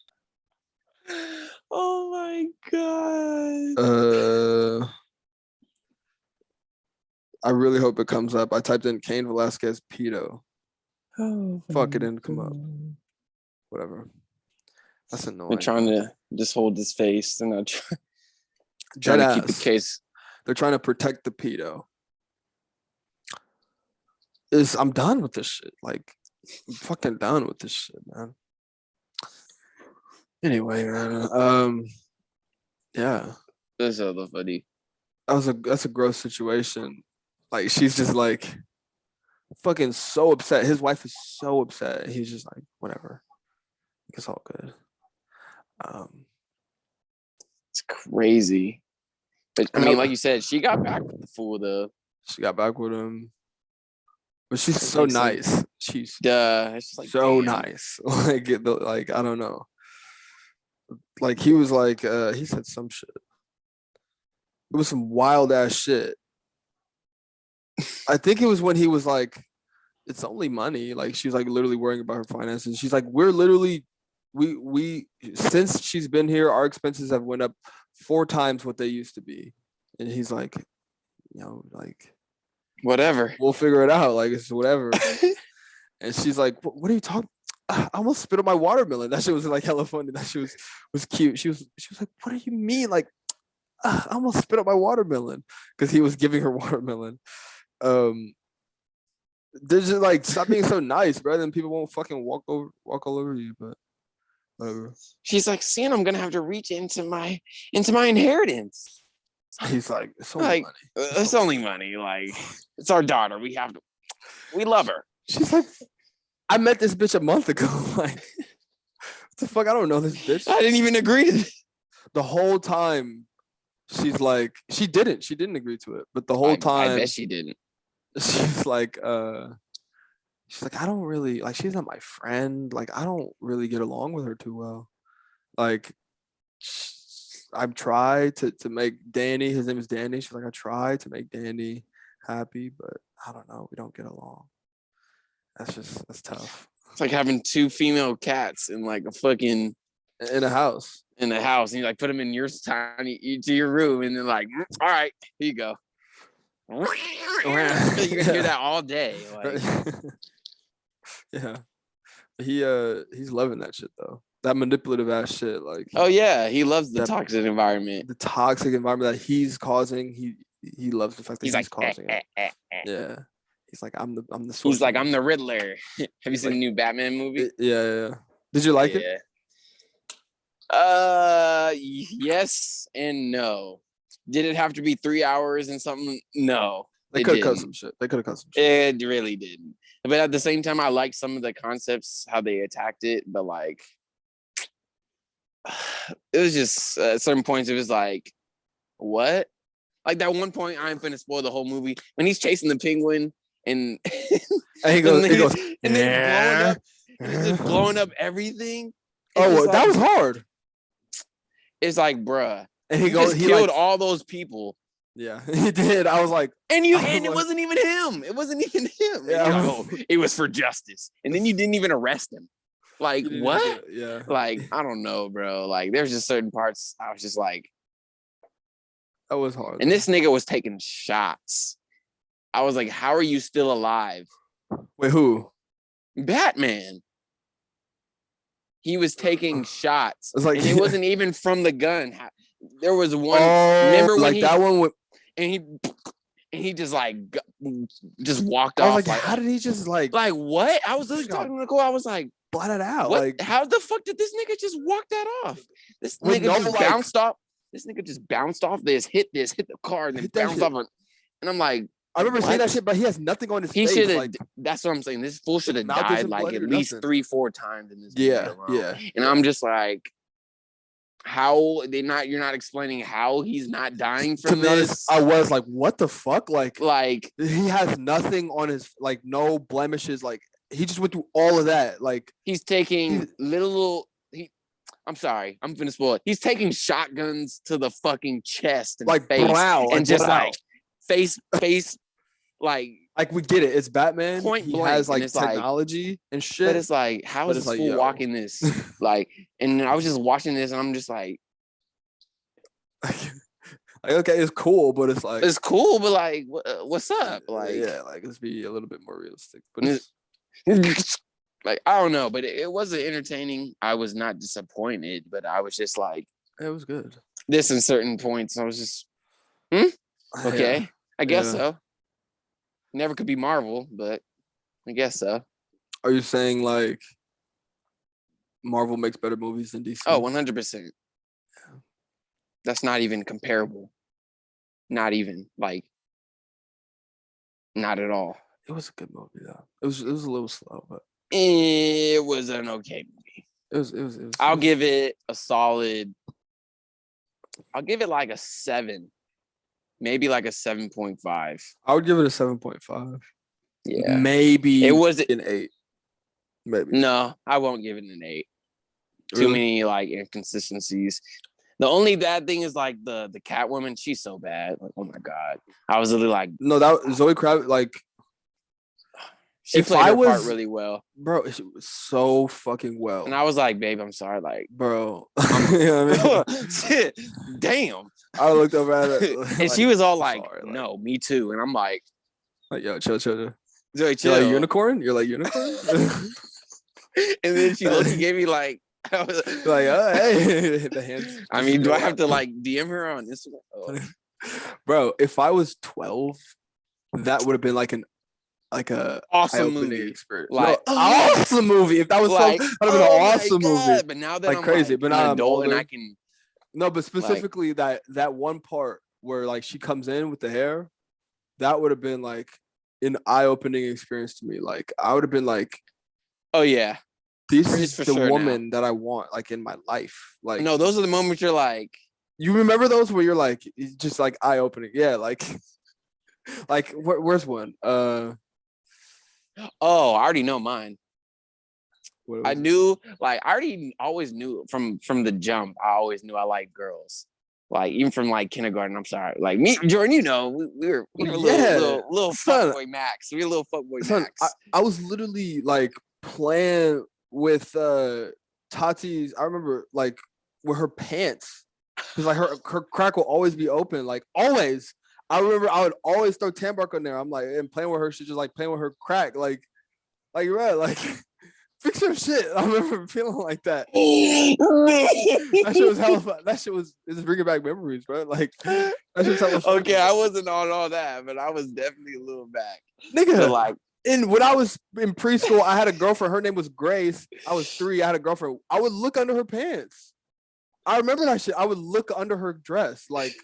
Oh my god.
I really hope it comes up. I typed in Cain Velasquez pedo.
Oh,
fuck, it didn't come up. Whatever. That's annoying.
They're trying to just hold his face. They're not trying to keep the case.
They're trying to protect the pedo. I'm done with this shit. Like, I'm fucking done with this shit, man. Anyway, man. Yeah.
That's hella funny.
That's a gross situation. Like, she's just like fucking so upset. His wife is so upset. He's just like, whatever. It's all good.
It's crazy. But I mean, like you said, she got back with the fool though.
She got back with him. But she's so nice. She's
it's like,
so
damn.
nice. Like I don't know. Like he was like, he said some shit. It was some wild ass shit. I think it was when he was like, it's only money. Like she was like literally worrying about her finances. She's like, we're literally, we since she's been here, our expenses have went up 4 times what they used to be. And he's like, like
whatever.
We'll figure it out. Like it's whatever. And she's like, what are you talking? I almost spit on my watermelon. That shit was like hella funny. That shit was cute. She was like, what do you mean? Like, I almost spit on my watermelon because he was giving her watermelon. They're just like, stop being so nice, bro. Then people won't fucking walk all over you. But whatever.
She's like, seeing I'm gonna have to reach into my inheritance.
He's like, it's only money.
It's only money. Like, it's our daughter. We love her.
She's like, I met this bitch a month ago. Like, what the fuck? I don't know this bitch.
I didn't even agree to this.
The whole time, she's like, she didn't agree to it. But the whole time,
I bet she didn't.
She's like, I don't really like. She's not my friend. Like, I don't really get along with her too well. Like, I've tried to make Danny. His name is Danny. She's like, I tried to make Danny happy, but I don't know. We don't get along. That's tough.
It's like having 2 female cats in like a fucking
in a house.
And you like put them in your to your room, and then like, all right, here you go. You can hear that all day. Like.
Yeah, he's loving that shit though. That manipulative ass shit. Like,
oh yeah, he loves the toxic environment.
The toxic environment that he's causing. He loves the fact that he's causing it. Yeah. He's like, I'm the source.
He's like, I'm the Riddler. Have you seen the new Batman movie?
Yeah. Did you like it?
Yes and no. Did it have to be 3 hours and something? No.
They could have cut some shit.
It really didn't. But at the same time, I liked some of the concepts, how they attacked it. But like, it was just at certain points, it was like, what? Like that one point, I'm finna spoil the whole movie when he's chasing the penguin and
he goes,
and then he's just blowing up everything.
Oh, that was hard.
It's like, bruh,
and he
killed all those people.
Yeah, he did. I was like,
and it wasn't even him. It wasn't even him. Yeah. It was for justice. And then you didn't even arrest him. Like, what?
Yeah.
Like, I don't know, bro. Like, there's just certain parts I was just like,
that was hard.
And this nigga was taking shots. I was like, how are you still alive?
Wait, who?
Batman. He was taking shots.
It's like,
and it wasn't even from the gun. There was one. Remember when
like that one with,
and he just like just walked off.
I was like, how did he just like
what? I was literally talking to Nicole. I was like,
blot it out.
What?
Like,
how the fuck did this nigga just walk that off? This nigga just bounced off. This nigga just bounced off hit the car, and then bounced off. And I'm like,
I remember seeing that shit, but he has nothing on his face.
He should have. That's what I'm saying. This fool should have died like at least 3-4 times in this movie alone.
Yeah.
And I'm just like, how you're not explaining how he's not dying from this.
I was like, what the fuck? Like
he
has nothing on his, like, no blemishes. Like, he just went through all of that. Like,
he's taking I'm sorry, I'm finna spoil it. He's taking shotguns to the fucking chest and
like
face,
brow,
and just
brow.
like face, like
Like we get it, it's Batman.
Point
he
blank,
has like
and
technology and shit.
But it's like, how is this fool walking this? Like, and I was just watching this, and I'm just like,
okay, it's cool, but it's like
it's cool, but like, what's up? Like,
yeah, like let's be a little bit more realistic. But it's
like, I don't know, but it wasn't entertaining. I was not disappointed, but I was just like,
it was good.
This in certain points, I was just, okay, yeah. I guess so. Never could be Marvel, but I guess so.
Are you saying like Marvel makes better movies than DC?
Oh, 100%. That's not even comparable. Not even like, not at all.
It was a good movie though. It was a little slow, but
it was an okay movie.
It was.
I'll give it a solid. I'll give it like a 7, maybe like a 7.5.
I would give it a 7.5.
Yeah,
maybe
it was
an 8. Maybe
no, I won't give it an 8. Too many like inconsistencies. The only bad thing is like the Catwoman. She's so bad. Like, oh my god, I was literally like,
no, that Zoe Kravitz. Like,
she played her part really well,
bro. She was so fucking well.
And I was like, babe, I'm sorry, like,
bro. You know what I mean?
Shit, damn.
I looked up at her,
and like, she was all like, sorry, no, me too. And I'm like,
yo, chill.
Zoe,
chill. You're like unicorn. You're like unicorn.
And then she gave me like. I was
like, oh, hey, the hands.
I mean, do I have to like DM her on Instagram? Oh.
Bro, if I was 12, that would have been like a
awesome movie
experience. Like awesome movie. If that was like, that would have been an awesome movie.
But now that
like
I'm
crazy,
like,
but now
an adult and I can.
No, but specifically like, that one part where like she comes in with the hair, that would have been like an eye-opening experience to me. Like I would have been like,
oh yeah.
This is the woman that I want, like in my life. Like,
no, those are the moments you're like,
you remember those where you're like, it's just like eye opening. Yeah, like, where's one? Oh,
I already know mine. I knew, like, I already always knew from the jump. I always knew I liked girls. Like even from like kindergarten. I'm sorry, like me, Jordan. You know, we were little fuckboy Max. We were little fuckboy Max.
I was literally like playing with Tati's. I remember like with her pants, because like her crack will always be open, like always. I remember I would always throw Tambark on there. I'm like, and playing with her, she's just like playing with her crack, like you're right, like fix her shit. I remember feeling like that. That shit was hella fun. That shit was just bringing back memories, bro. Like that shit was hella fun.
Okay, I wasn't on all that, but I was definitely a little back.
Nigga,
so like.
And when I was in preschool, I had a girlfriend. Her name was Grace. I was 3. I had a girlfriend. I would look under her pants. I remember that shit. I would look under her dress, like,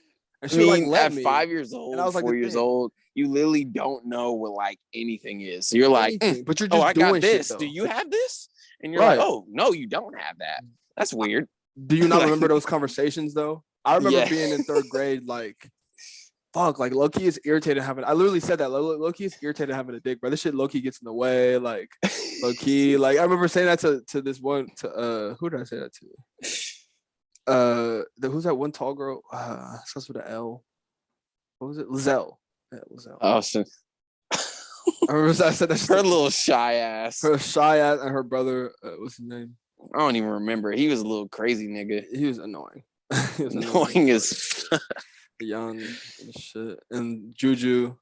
and she would like let me.
At 5 years old, and I was like 4 years old, you literally don't know what like anything is. So you're like,
but you're just
I got this.
Shit,
do you have this? And you're like, oh no, you don't have that. That's weird.
Do you not remember those conversations though? I remember being in 3rd grade, like. Fuck, like Loki is irritated having. I literally said that Loki is irritated having a dick, bro. This shit Loki gets in the way, like Loki. Like I remember saying that to this one. Who did I say that to? Who's that one tall girl? Starts with an L. What was it? Lizelle. Yeah, Lizelle.
Oh shit.
I remember I said that.
Her little shy ass.
Her shy ass and her brother. What's his name?
I don't even remember. He was a little crazy nigga.
He was annoying.
He was annoying as.
Young and shit. And Juju's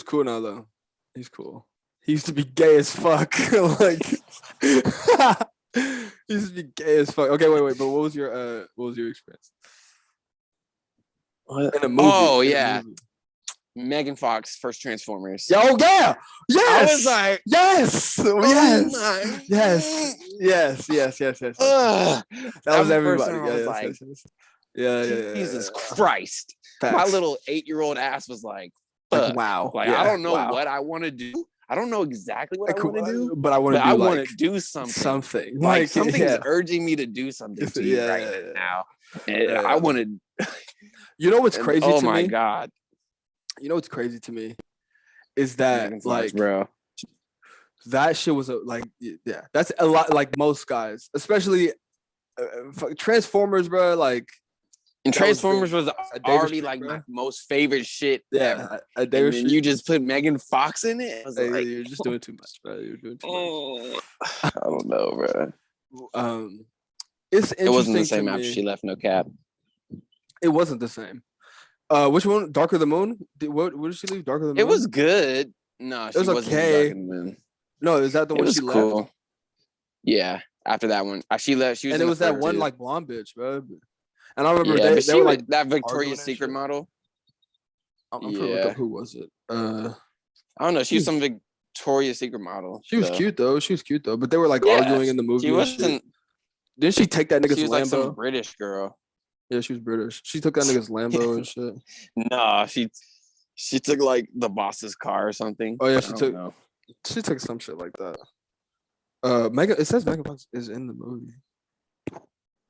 cool now though. He's cool. He used to be gay as fuck. Like he used to be gay as fuck. Okay, wait. But what was your experience?
What?
In a movie.
Oh yeah. Megan Fox, first Transformers.
Yo, yeah. Yes.
I was like,
yes. Yes. That was everybody. Yeah.
Jesus Christ. Facts. My little 8-year-old ass was like
wow.
Like I don't know what I want to do. I don't know exactly what I want to do,
but I want
to do something.
Something.
Like something's urging me to do something to you right now. And I wanted.
You know what's crazy to me?
Oh my god.
You know what's crazy to me is that like,
bro,
that shit was that's a lot. Like most guys, especially Transformers, bro. Like
And Transformers was already
Street,
like
bro.
my most favorite shit ever.
At David
and then
Street.
you just put Megan Fox in it. I was like,
you're just doing too much, bro. You're doing too much.
I don't know, bro.
It's interesting.
It wasn't the same after she left. No cap.
It wasn't the same. Which one? Dark of the Moon? What did she leave? Dark of the Moon?
It was good. No, she wasn't
okay.
Dark of the Moon.
No, is that the one she
cool.
left?
Yeah, after that one, she left. She was,
and it was that one like blonde bitch, bro. And I remember they were like
that Victoria's Secret model.
I'm gonna look up who was it.
I don't know. She was some Victoria's Secret model.
She was cute though. But they were like arguing in the movie.
She wasn't.
Didn't she take that nigga's
She was
Lambo?
like some British girl.
Yeah, she was British. She took that nigga's Lambo and shit.
Nah, she took like the boss's car or something.
Oh yeah, she took some shit like that. It says Megan Fox is in the movie.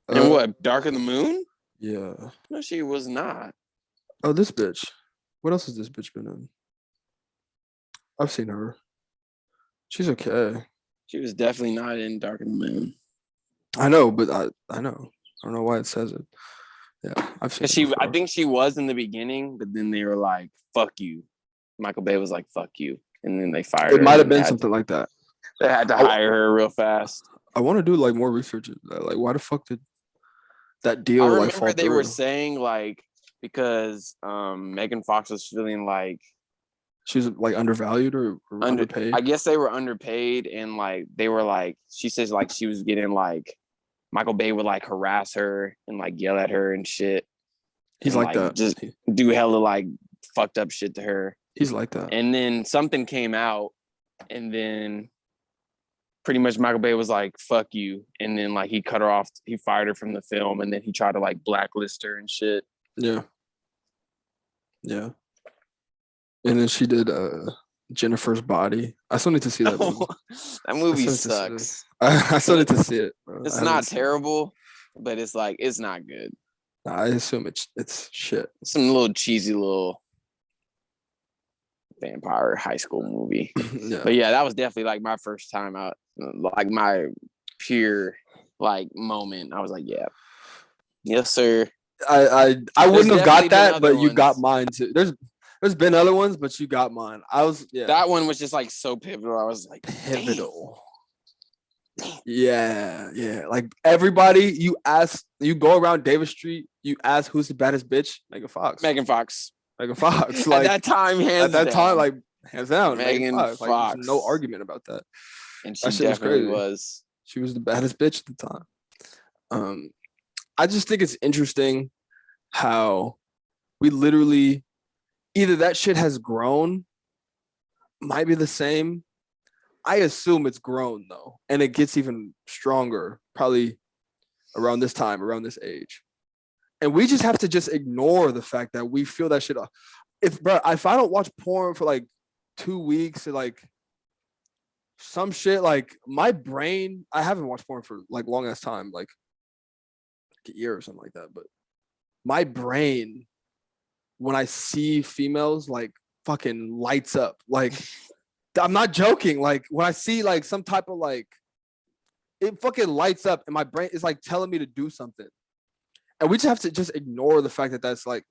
And what? Dark of the Moon?
Yeah.
No, she was not.
Oh, this bitch. What else has this bitch been in? I've seen her. She's okay.
She was definitely not in Dark of the Moon.
I know, but I know. I don't know why it says it. Yeah, I've seen her.
I think she was in the beginning, but then they were like, "Fuck you." Michael Bay was like, "Fuck you," and then they fired her.
It might have been something like that.
They had to hire her real fast.
I want to do like more research. Like, why the fuck did that deal?
I remember
like fall
they
through?
were saying like because Megan Fox was feeling like
she was like undervalued or underpaid.
I guess they were underpaid, and like they were like she says like she was getting like Michael Bay would like harass her and like yell at her and shit.
He's like that.
Just do hella like fucked up shit to her.
He's like that.
And then something came out, and then pretty much Michael Bay was like, "Fuck you," and then like he cut her off. He fired her from the film, and then he tried to like blacklist her and shit.
Yeah. Yeah. And then she did Jennifer's Body. I still need to see that movie.
That movie sucks.
I still need to see it. Bro.
It's not terrible, but it's like it's not good.
I assume it's shit.
Some little cheesy little vampire high school movie.
Yeah.
But yeah, that was definitely like my first time out, like my pure like moment. I was like, yeah, yes, sir.
I wouldn't have got that, but you got mine too. There's been other ones, but you got mine.
That one was just like so pivotal. I was like,
pivotal. Damn. Yeah. Like everybody, you go around Davis Street, you ask who's the baddest bitch? Megan Fox.
Like
Like
at that time, hands down.
Megan Fox. Like, there's no argument about that.
And she definitely was.
She was the baddest bitch at the time. I just think it's interesting how we literally either that shit has grown, might be the same. I assume it's grown though, and it gets even stronger probably around this time, around this age. And we just have to just ignore the fact that we feel that shit. If I don't watch porn for like 2 weeks or like some shit, like my brain, I haven't watched porn for like long ass time, like a year or something like that. But my brain, when I see females, like fucking lights up. Like I'm not joking. Like when I see like some type of like, it fucking lights up, and my brain is like telling me to do something. And we just have to just ignore the fact that that's like,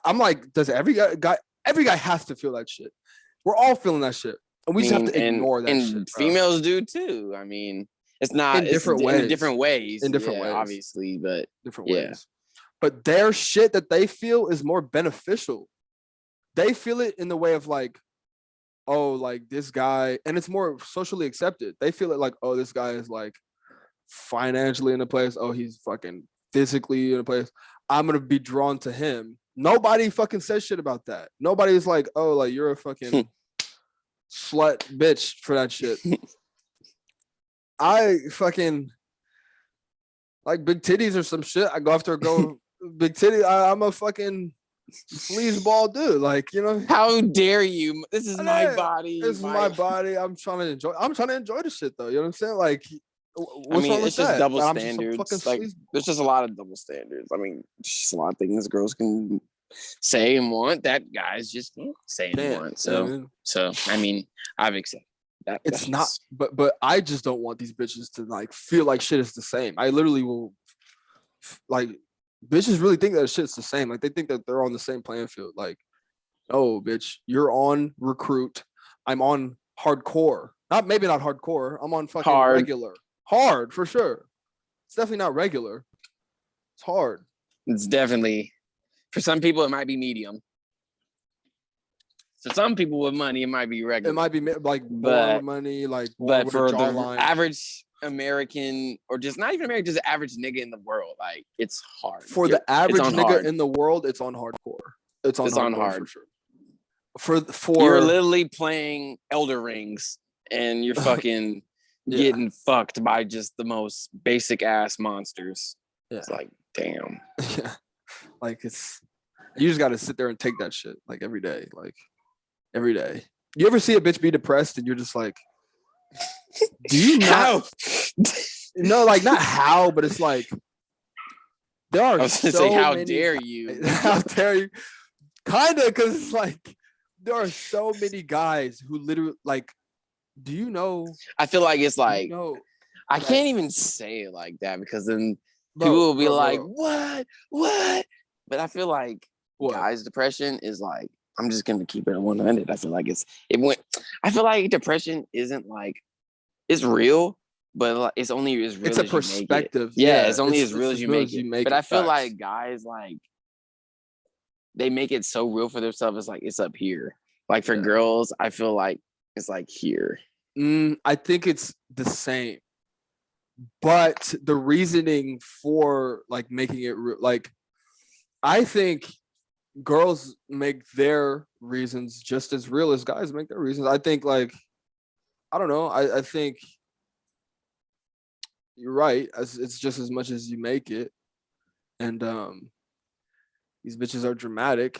I'm like, does every guy has to feel that shit? We're all feeling that shit. And we just have to ignore that shit. And
females do too. I mean, it's not in different ways. In different ways. Obviously, but
different ways. But their shit that they feel is more beneficial. They feel it in the way of like, oh, like this guy, and it's more socially accepted. They feel it like, oh, this guy is like financially in a place. Oh, he's fucking physically in a place. I'm gonna be drawn to him. Nobody fucking says shit about that. Nobody's like, oh, like you're a fucking slut bitch for that shit. I fucking like big titties or some shit. I go after a girl big titty. I'm a fucking sleazeball dude. Like, you know,
how dare you? This is my body.
This is my body. I'm trying to enjoy the shit though. You know what I'm saying? Like,
I mean, it's just double standards. Like, there's just a lot of double standards. I mean, just a lot of things girls can say and want that guys just say and want. So I mean, I've accepted that.
It's not, but I just don't want these bitches to like feel like shit is the same. I literally will like Bitches really think that shit's the same. Like they think that they're on the same playing field. Like, oh, bitch, you're on recruit. I'm on hardcore. Maybe not hardcore. I'm on fucking
Hard.
regular. Hard for sure. It's definitely not regular. It's hard.
It's definitely, for some people, it might be medium. For some people with money, it might be regular.
It might be like more money, like more
but for the average American, or just not even American, just the average nigga in the world, like it's hard.
For the average nigga in the world, it's on hardcore. It's on hard for sure. For
you're literally playing Elder Rings and you're fucking getting fucked by just the most basic ass monsters. Yeah. It's like, damn.
Yeah. Like you just gotta sit there and take that shit like every day. Like every day. You ever see a bitch be depressed and you're just like, do you not? No, like not how, but it's like there are
how dare you?
How dare you? Kinda, because it's like there are so many guys who literally like. Do you know?
I feel like it's like I can't even say it like that because then people will be like, "What? But I feel like guys' depression is like, I'm just gonna keep it at 100. I feel like I feel like depression isn't like it's real, but it's only as real. It's a
perspective.
Yeah, it's only as real as you make it. But I feel like guys like they make it so real for themselves. It's like it's up here. Like for girls, I feel like it's like here.
I think it's the same, but the reasoning for like making it like I think girls make their reasons just as real as guys make their reasons. I think like I don't know. I think you're right. It's just as much as you make it, and these bitches are dramatic.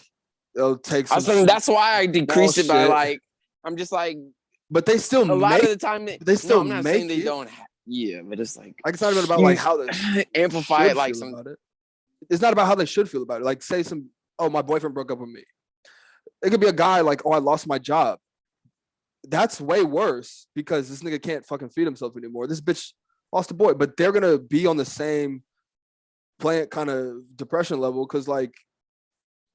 They'll take.
That's why I decreased it by like. I'm just like.
But they still
a lot of the time
they still
I'm not
make
saying they
it.
Don't yeah, but it's like
it's not even about like how they
amplify it like some
about it. It's not about how they should feel about it. Like say my boyfriend broke up with me. It could be a guy like, I lost my job. That's way worse because this nigga can't fucking feed himself anymore. This bitch lost a boy, but they're gonna be on the same plant kind of depression level because like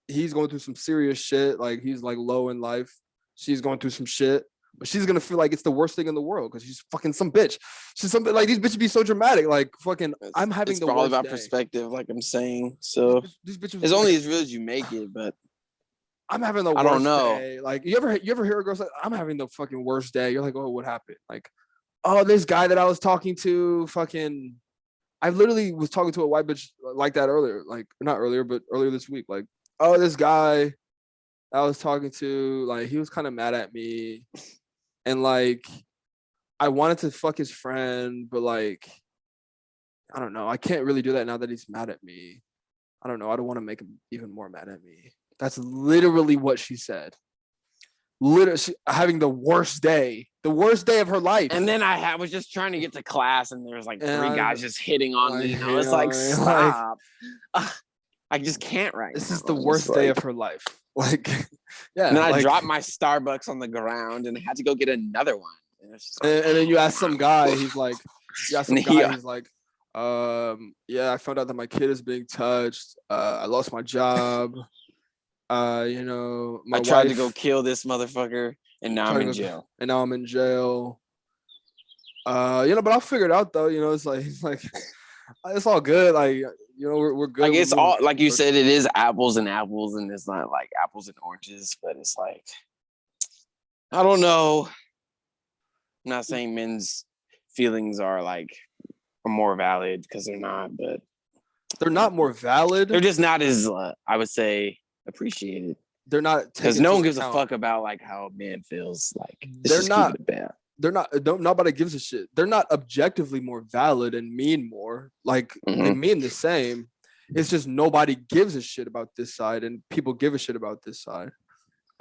he's going through some serious shit. Like he's like low in life. She's going through some shit. But she's gonna feel like it's the worst thing in the world because she's fucking some bitch. She's something like these bitches be so dramatic. Like fucking, I'm having the worst day. It's all about
perspective, like I'm saying. So these bitches it's only as real as you make it. But
I'm having the worst day. Like you ever hear a girl say, "I'm having the fucking worst day"? You're like, "Oh, what happened?" Like, "Oh, this guy that I was talking to, fucking." I literally was talking to a white bitch like that earlier, like not earlier, but earlier this week. Like, oh, this guy I was talking to, like, he was kind of mad at me. And like, I wanted to fuck his friend, but like, I don't know. I can't really do that now that he's mad at me. I don't know. I don't want to make him even more mad at me. That's literally what she said. Literally having the worst day of her life.
And then I was just trying to get to class, and there was like 3 guys just hitting on me. And I was like, stop. I just can't right now.
This is the worst day of her life. Like, yeah.
And then I dropped my Starbucks on the ground and had to go get another one.
And then you ask some guy, he's like, he's like, yeah, I found out that my kid is being touched. I lost my job. You know,
I tried to go kill this motherfucker, and now I'm in jail.
You know, but I'll figure it out though. You know, it's like it's all good. Like, you know, we're good.
Like it's all like you said, it is apples and apples, and it's not like apples and oranges, but it's like I don't know. I'm not saying men's feelings are more valid because they're not, but
they're not more valid.
They're just not as I would say appreciated.
They're not
because no one gives a fuck about like how a man feels. Like they're not.
Nobody gives a shit. They're not objectively more valid and mean more. Like they mean the same. It's just nobody gives a shit about this side, and people give a shit about this side.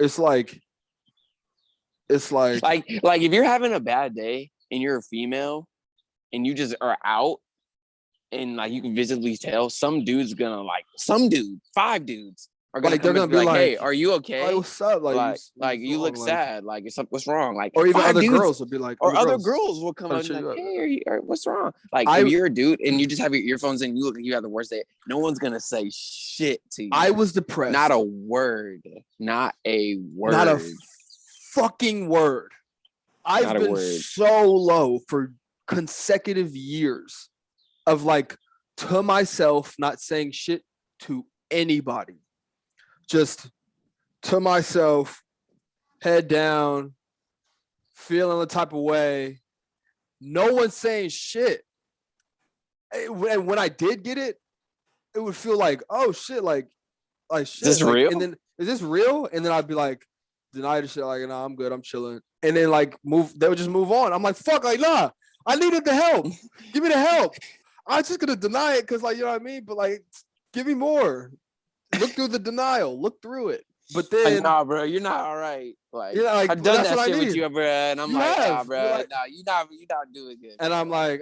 It's like if
you're having a bad day and you're a female, and you just are out, and like you can visibly tell some dude's gonna 5 dudes are gonna
Like they're gonna be like,
"Hey, are you okay?
"Hey, what's up?
Like you look sad. Like what's wrong? Like
or even other
dudes,
girls will be like,
or other girls will come up and be like, hey, what's wrong? Like if you're a dude and you just have your earphones in, and you look like you have the worst day. No one's gonna say shit to you.
I was depressed.
Not a word. Not a word.
Not a fucking word. I've been so low for consecutive years of like to myself, not saying shit to anybody. Just to myself, head down, feeling the type of way. No one's saying shit. And when I did get it, it would feel like, oh shit, like shit.
Is this real?
And then, is this real? And then I'd be like, deny the shit, like, nah, I'm good, I'm chilling. And then like they would just move on. I'm like, fuck, like, nah, I needed the help. Give me the help. I'm just gonna deny it because, like, you know what I mean? But like, give me more. Look through the denial. Look through it. But then,
like, nah, bro, you're not all right. Like,
like
I've done that shit with you, bro, and I'm like, nah, bro,
like,
nah, you not doing good.
And I'm like,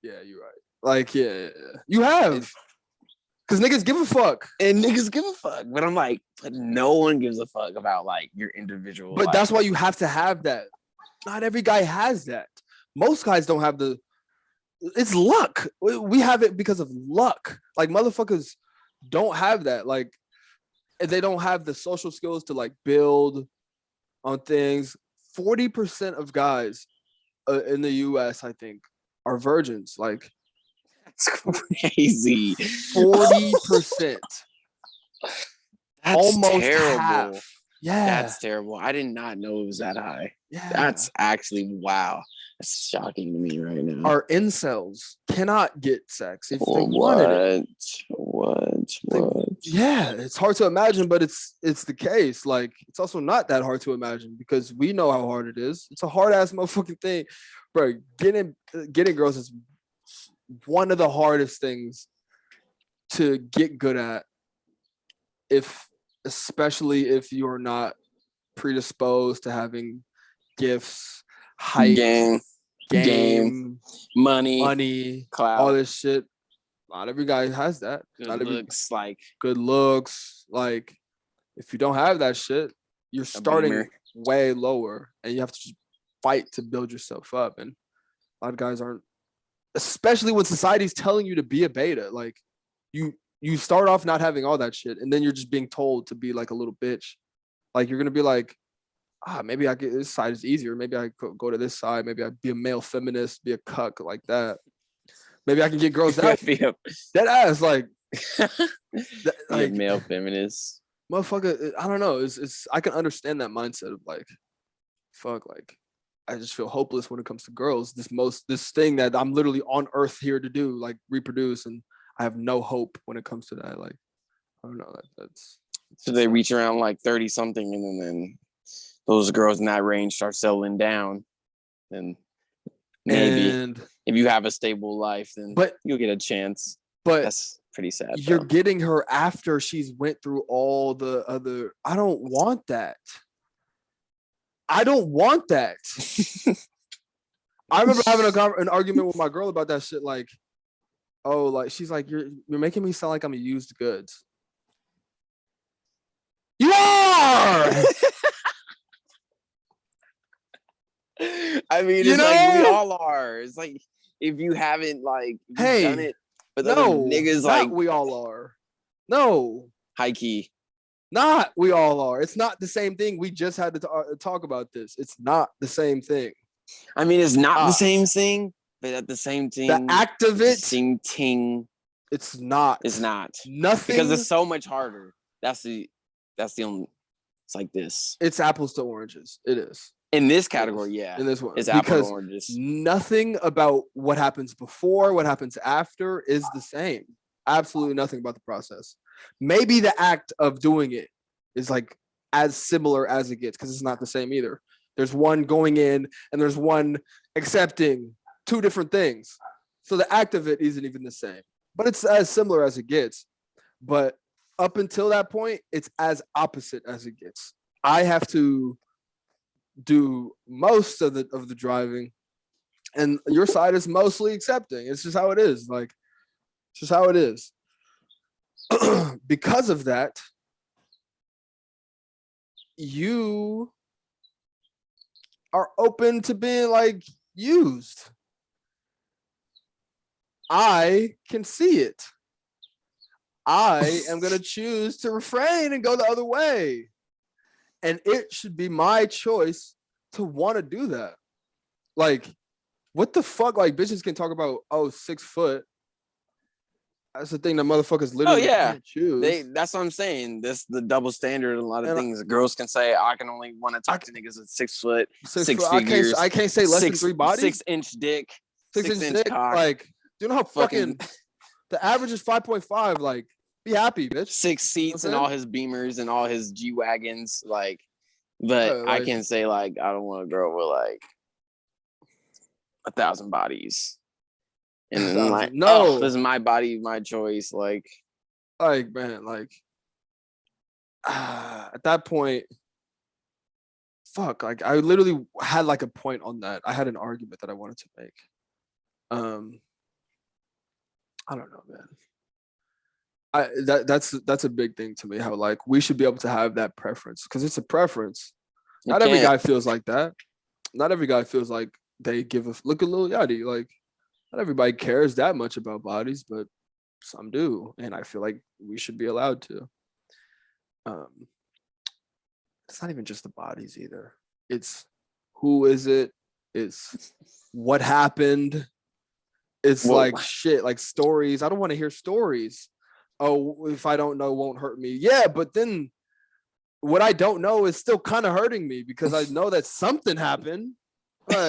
yeah, you're right. Like, yeah. You have. Because niggas give a fuck.
And niggas give a fuck. But I'm like, but no one gives a fuck about like your individual
But
life.
that's why you have to have that. Not every guy has that. Most guys don't have it's luck. We have it because of luck. Like motherfuckers don't have that. Like they don't have the social skills to like build on things. 40% of guys in the US, I think, are virgins. Like,
that's crazy.
40%.
That's
almost
terrible.
Half. Yeah,
that's terrible. I did not know it was that high. Yeah, that's actually wow. That's shocking to me right now.
Our incels cannot get sex if they wanted it.
What?
Yeah, it's hard to imagine, but it's the case. Like, it's also not that hard to imagine because we know how hard it is. It's a hard ass motherfucking thing, bro. Getting girls is one of the hardest things to get good at. Especially if you're not predisposed to having gifts, height, game, money, clout, all this shit. Not every guy has that. Good looks. Like, if you don't have that shit, you're starting way lower, and you have to just fight to build yourself up. And a lot of guys aren't, especially when society's telling you to be a beta. Like, you start off not having all that shit, and then you're just being told to be like a little bitch. Like, you're gonna be like, maybe I get this side is easier. Maybe I could go to this side. Maybe I'd be a male feminist, be a cuck like that. Maybe I can get girls that ass like
like male feminist.
Motherfucker, I don't know. It's I can understand that mindset of like, fuck, like I just feel hopeless when it comes to girls. This thing that I'm literally on earth here to do, like reproduce, and I have no hope when it comes to that. Like, I don't know. That's
so they reach around like 30 something, and then those girls in that range start settling down. And maybe if you have a stable life, then you'll get a chance. But that's pretty sad.
You're getting her after she's went through all the other. I don't want that. I remember having an argument with my girl about that shit. Like, oh, like she's like, you're making me sound like I'm a used goods. You are.
I mean, it's like we all are. It's like if you haven't like done it, but other niggas like
we all are. No,
high key.
Not we all are. It's not the same thing. We just had to talk about this. It's not the same thing.
I mean, it's not the same thing, but at the same thing,
the act of it,
same thing.
It's not.
It's not
nothing
because it's so much harder. That's the only. It's like this.
It's apples to oranges. It is.
In this category, yeah.
In this one.
It's apples to oranges.
Nothing about what happens before, what happens after is the same. Absolutely nothing about the process. Maybe the act of doing it is like as similar as it gets because it's not the same either. There's one going in and there's one accepting, two different things. So the act of it isn't even the same, but it's as similar as it gets. But up until that point, it's as opposite as it gets. I have to do most of the driving, and your side is mostly accepting. It's just how it is. Like, it's just how it is. Because of that, you are open to being like used. I can see it. I am going to choose to refrain and go the other way. And it should be my choice to want to do that. Like, what the fuck? Like, bitches can talk about, 6 foot. That's the thing that motherfuckers literally can't choose.
That's what I'm saying. That's the double standard. A lot of things. Girls can say, I can only want to talk to niggas at 6 foot, 6 figures.
I can't say less than 3 bodies.
6-inch dick.
6-inch
dick.
Cock. Like, do you know how fucking the average is 5.5? Like, be happy, bitch.
6 seats and all his Beamers and all his G Wagons. Like, but I can say, like, I don't want a girl with like 1,000 bodies. And then like, no, this is my body, my choice. Like,
man, like, at that point, fuck. Like, I literally had like a point on that. I had an argument that I wanted to make. I don't know, man. That's a big thing to me. How like we should be able to have that preference because it's a preference. Not every guy feels like that. Not every guy feels like they give a look at Lil Yachty. Like, not everybody cares that much about bodies, but some do, and I feel like we should be allowed to. It's not even just the bodies either. It's who is it? It's what happened. It's like shit, like stories. I don't want to hear stories. Oh, if I don't know, won't hurt me. Yeah, but then what I don't know is still kind of hurting me because I know that something happened.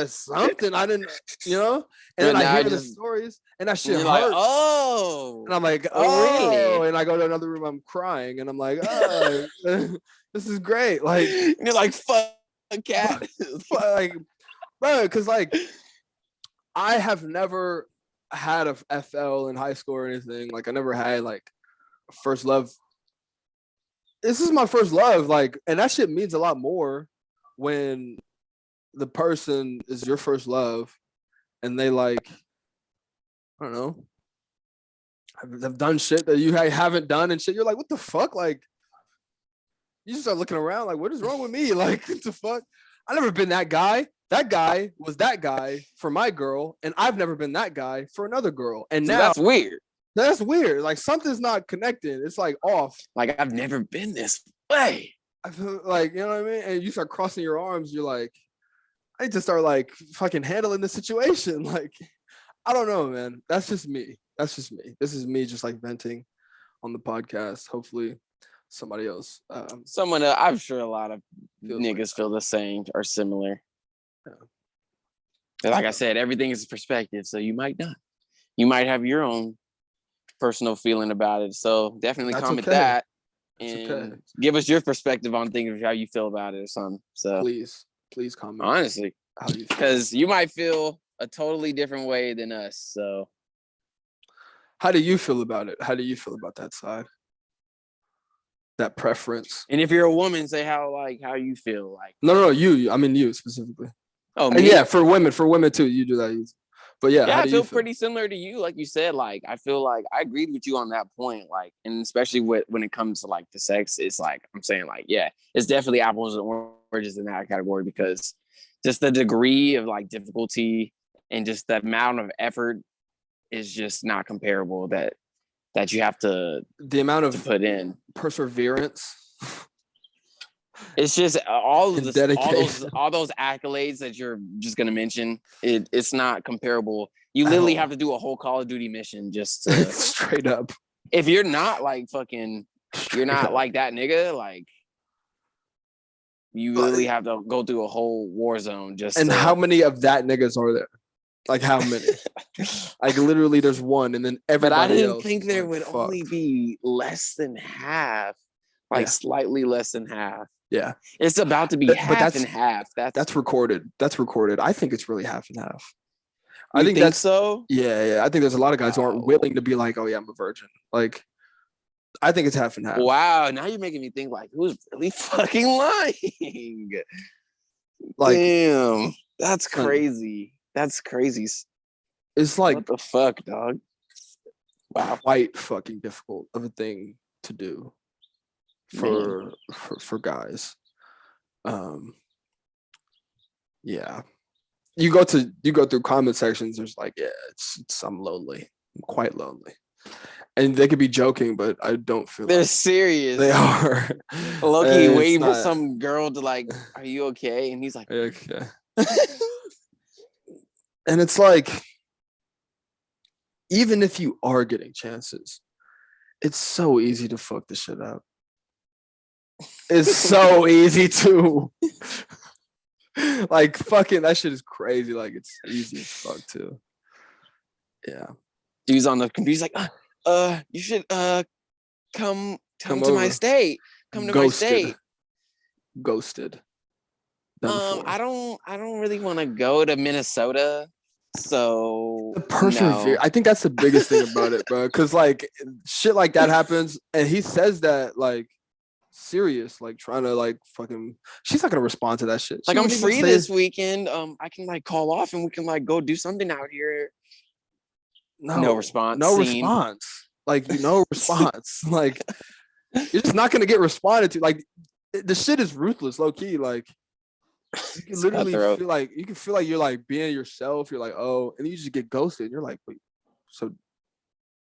Something I didn't, and then I hear the stories, and that shit hurts.
Like, oh,
and I'm like, oh, really? And I go to another room, I'm crying, and I'm like, oh, this is great. Like,
and you're like, fuck a cat,
like, bro, because like, I have never had a FL in high school or anything. Like, I never had like a first love. This is my first love, like, and that shit means a lot more when the person is your first love and they like, I don't know, have done shit that you haven't done and shit. You're like, what the fuck? Like, you just start looking around like, what is wrong with me? Like, what the fuck? I never been that guy. That guy was that guy for my girl, and I've never been that guy for another girl. And now
that's weird.
That's weird. Like, something's not connected. It's like off.
Like, I've never been this way.
I feel like, you know what I mean? And you start crossing your arms. You're like, I need to start like fucking handling the situation. Like, I don't know, man. That's just me. This is me just like venting on the podcast. Hopefully somebody else.
I'm sure a lot of niggas feel the same or similar. Yeah. Like I said, everything is perspective. So you might not. You might have your own personal feeling about it. So definitely comment that and give us your perspective on things, how you feel about it or something. So
please comment.
Honestly, because you might feel a totally different way than us. So,
how do you feel about it? How do you feel about that side? That preference.
And if you're a woman, say how you feel like.
No, you. I mean you specifically.
Oh,
and yeah, for women too. You do that. But yeah,
I feel pretty similar to you. Like you said, like I feel like I agreed with you on that point. Like, and especially when it comes to like the sex, it's like I'm saying, like, yeah, it's definitely apples and oranges in that category because just the degree of like difficulty and just the amount of effort is just not comparable that you have to
the amount of
put in
perseverance.
It's just all of this, all those accolades that you're just gonna mention. It's not comparable. You literally have to do a whole Call of Duty mission just to
straight up.
If you're not like fucking, you're not like that nigga. Like you literally have to go through a whole war zone just.
And how many of that niggas are there? Like how many? Like literally, there's one, and then everybody.
But I didn't
else
think there would only be less than half, like slightly less than half.
Yeah,
it's about to be half and half.
That's recorded. That's recorded. I think it's really half and half.
I think that's so.
Yeah. I think there's a lot of guys who aren't willing to be like, "Oh yeah, I'm a virgin." Like, I think it's half and half.
Wow, now you're making me think like, who's really fucking lying?
Like,
damn, that's crazy. That's crazy.
It's like,
what the fuck, dog?
Wow, quite fucking difficult of a thing to do for guys. Yeah. You go through comment sections. There's like, yeah, it's I'm lonely. I'm quite lonely, and they could be joking, but I don't feel
they're
like
serious.
they are.
Loki waiting for some girl to like, are you okay? And he's like,
okay. And it's like, even if you are getting chances, it's so easy to fuck the shit up. It's so easy to like fucking that shit is crazy. Like it's easy as fuck too. Yeah.
Dude's on the computer. He's like, you should come to my state. Come to my state.
Ghosted.
I don't really want to go to Minnesota. So
the persevere. I think that's the biggest thing about it, bro. Cause like shit like that happens, and he says that like serious, like trying to like fucking. She's not gonna respond to that shit.
Like I'm free this weekend. I can like call off and we can like go do something out here. No response.
No response. Like no response. Like you're just not gonna get responded to. Like the shit is ruthless, low key. Like you can literally feel like you're like being yourself. You're like, oh, and you just get ghosted. And you're like, wait, so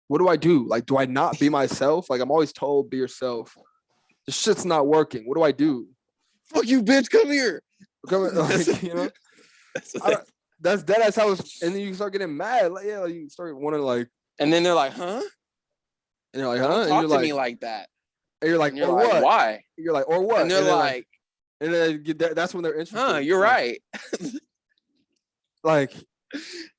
what do I do? Like, do I not be myself? Like I'm always told, be yourself. This shit's not working. What do I do?
Fuck you, bitch. Come here.
Like, you know, that's how it's. And then you start getting mad. Like, yeah, like you start wanting like.
And then they're like, huh?
And you're like, huh?
Don't talk to me like that.
And you're like,
or like,
what?
Why?
You're like, or what?
And they're like,
and then that's when they're interested.
Huh? You're right.
Like,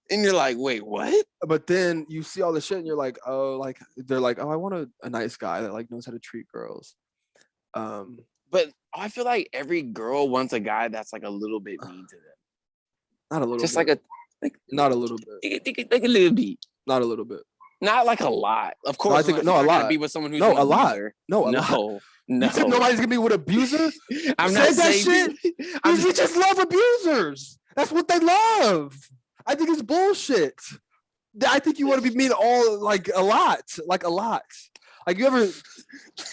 and you're like, wait, what?
But then you see all the shit, and you're like, oh, like they're like, oh, I want a nice guy that like knows how to treat girls.
But I feel like every girl wants a guy that's like a little bit mean to them.
Not a little.
Just
bit. Not a little bit.
Like a little bit.
Not a little bit.
Not like a lot. Of course,
no, I think no, a lot.
Be with someone who's
no, a lot.
Abuser.
No, a
no,
lot.
No.
You said nobody's gonna be with abusers.
I'm not saying
that shit. You just love abusers. That's what they love. I think it's bullshit. I think you want to be mean all like a lot. Like you ever?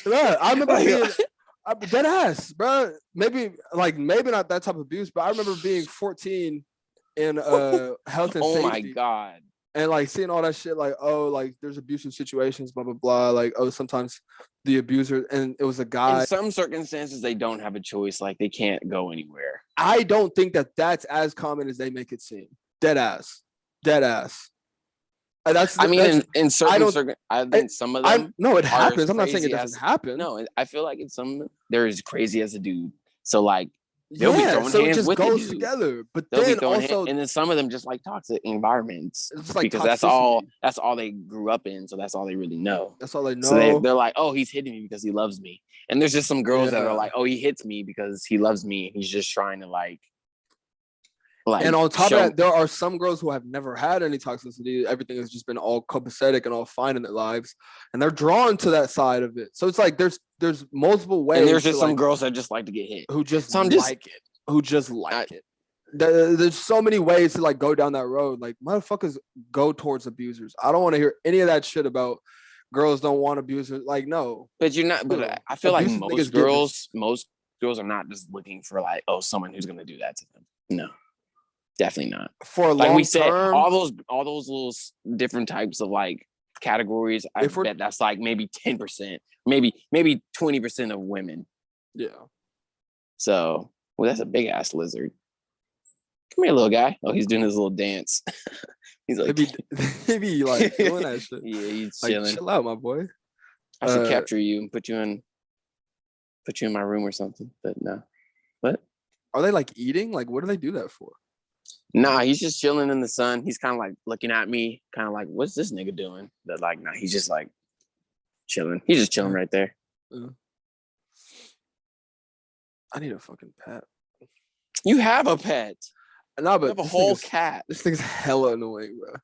I remember being dead ass, bro. Maybe not that type of abuse, but I remember being 14 in health and safety.
Oh my god.
And like seeing all that shit, like, oh, like there's abusive situations, blah blah blah. Like, oh, sometimes the abuser, and it was a guy.
In some circumstances, they don't have a choice. Like they can't go anywhere.
I don't think that's as common as they make it seem. Dead ass. And
in certain, I think some of them.
No, it happens. I'm not saying it doesn't happen.
No, I feel like in some they're as crazy as a dude. So like. They'll be throwing
so
hands
it just
with
goes together. But
they'll
then also,
and then some of them just like toxic environments
like
because
toxicity.
that's all they grew up in. So that's all they really know.
That's all they know.
So they're like, oh, he's hitting me because he loves me. And there's just some girls that are like, oh, he hits me because he loves me. He's just trying to like.
And on top of that, there are some girls who have never had any toxicity. Everything has just been all copacetic and all fine in their lives, and they're drawn to that side of it. So it's like there's multiple ways.
And there's just some girls that just like to get hit.
Who just like it. There's so many ways to like go down that road. Like motherfuckers go towards abusers. I don't want to hear any of that shit about girls don't want abusers. Like no.
But you're not. But I feel like most girls are not just looking for like someone who's gonna do that to them. No. Definitely not.
For a long
like we said,
term,
all those little different types of like categories. I bet that's like maybe 10%, maybe 20% of women.
Yeah.
So, that's a big ass lizard. Come here, little guy. Oh, he's doing his little dance. He's like,
maybe like doing that shit.
Yeah, he's
like,
chilling.
Chill out, my boy.
I should capture you and put you in my room or something. But no. What?
Are they like eating? Like, what do they do that for?
Nah, he's just chilling in the sun. He's kind of like looking at me, kind of like, what's this nigga doing? But like, nah, he's just like chilling. He's just chilling right there.
I need a fucking pet.
You have a pet.
No, but
you have a whole cat.
This thing's hella annoying, bro.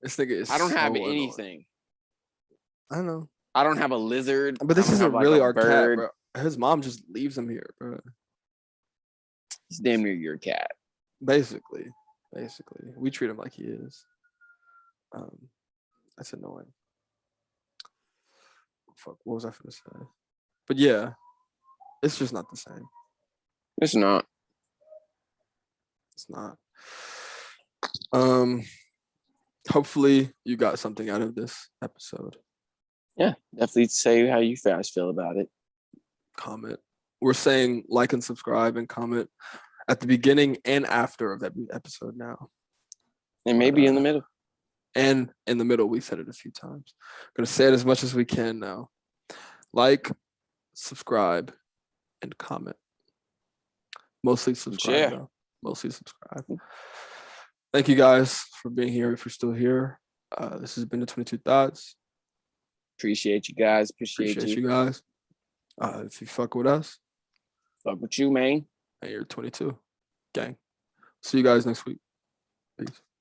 This nigga is.
I don't have anything.
I know.
I don't have a lizard.
But this isn't really our cat, bro. His mom just leaves him here, bro.
It's damn near your cat.
Basically, we treat him like he is. That's annoying. Fuck, what was I gonna say? But yeah, it's just not the same.
It's not.
It's not. Hopefully you got something out of this episode.
Yeah, definitely say how you guys feel about it.
Comment. We're saying like and subscribe and comment at the beginning and after of every episode now.
And maybe in the middle.
And in the middle, we said it a few times. I'm going to say it as much as we can now. Like, subscribe, and comment. Mostly subscribe, though. Mostly subscribe. Thank you guys for being here. If you're still here, this has been the 22 Thotz.
Appreciate you guys. Appreciate
you guys. If you fuck with us,
fuck with you, man.
And you're 22. Gang. See you guys next week. Peace.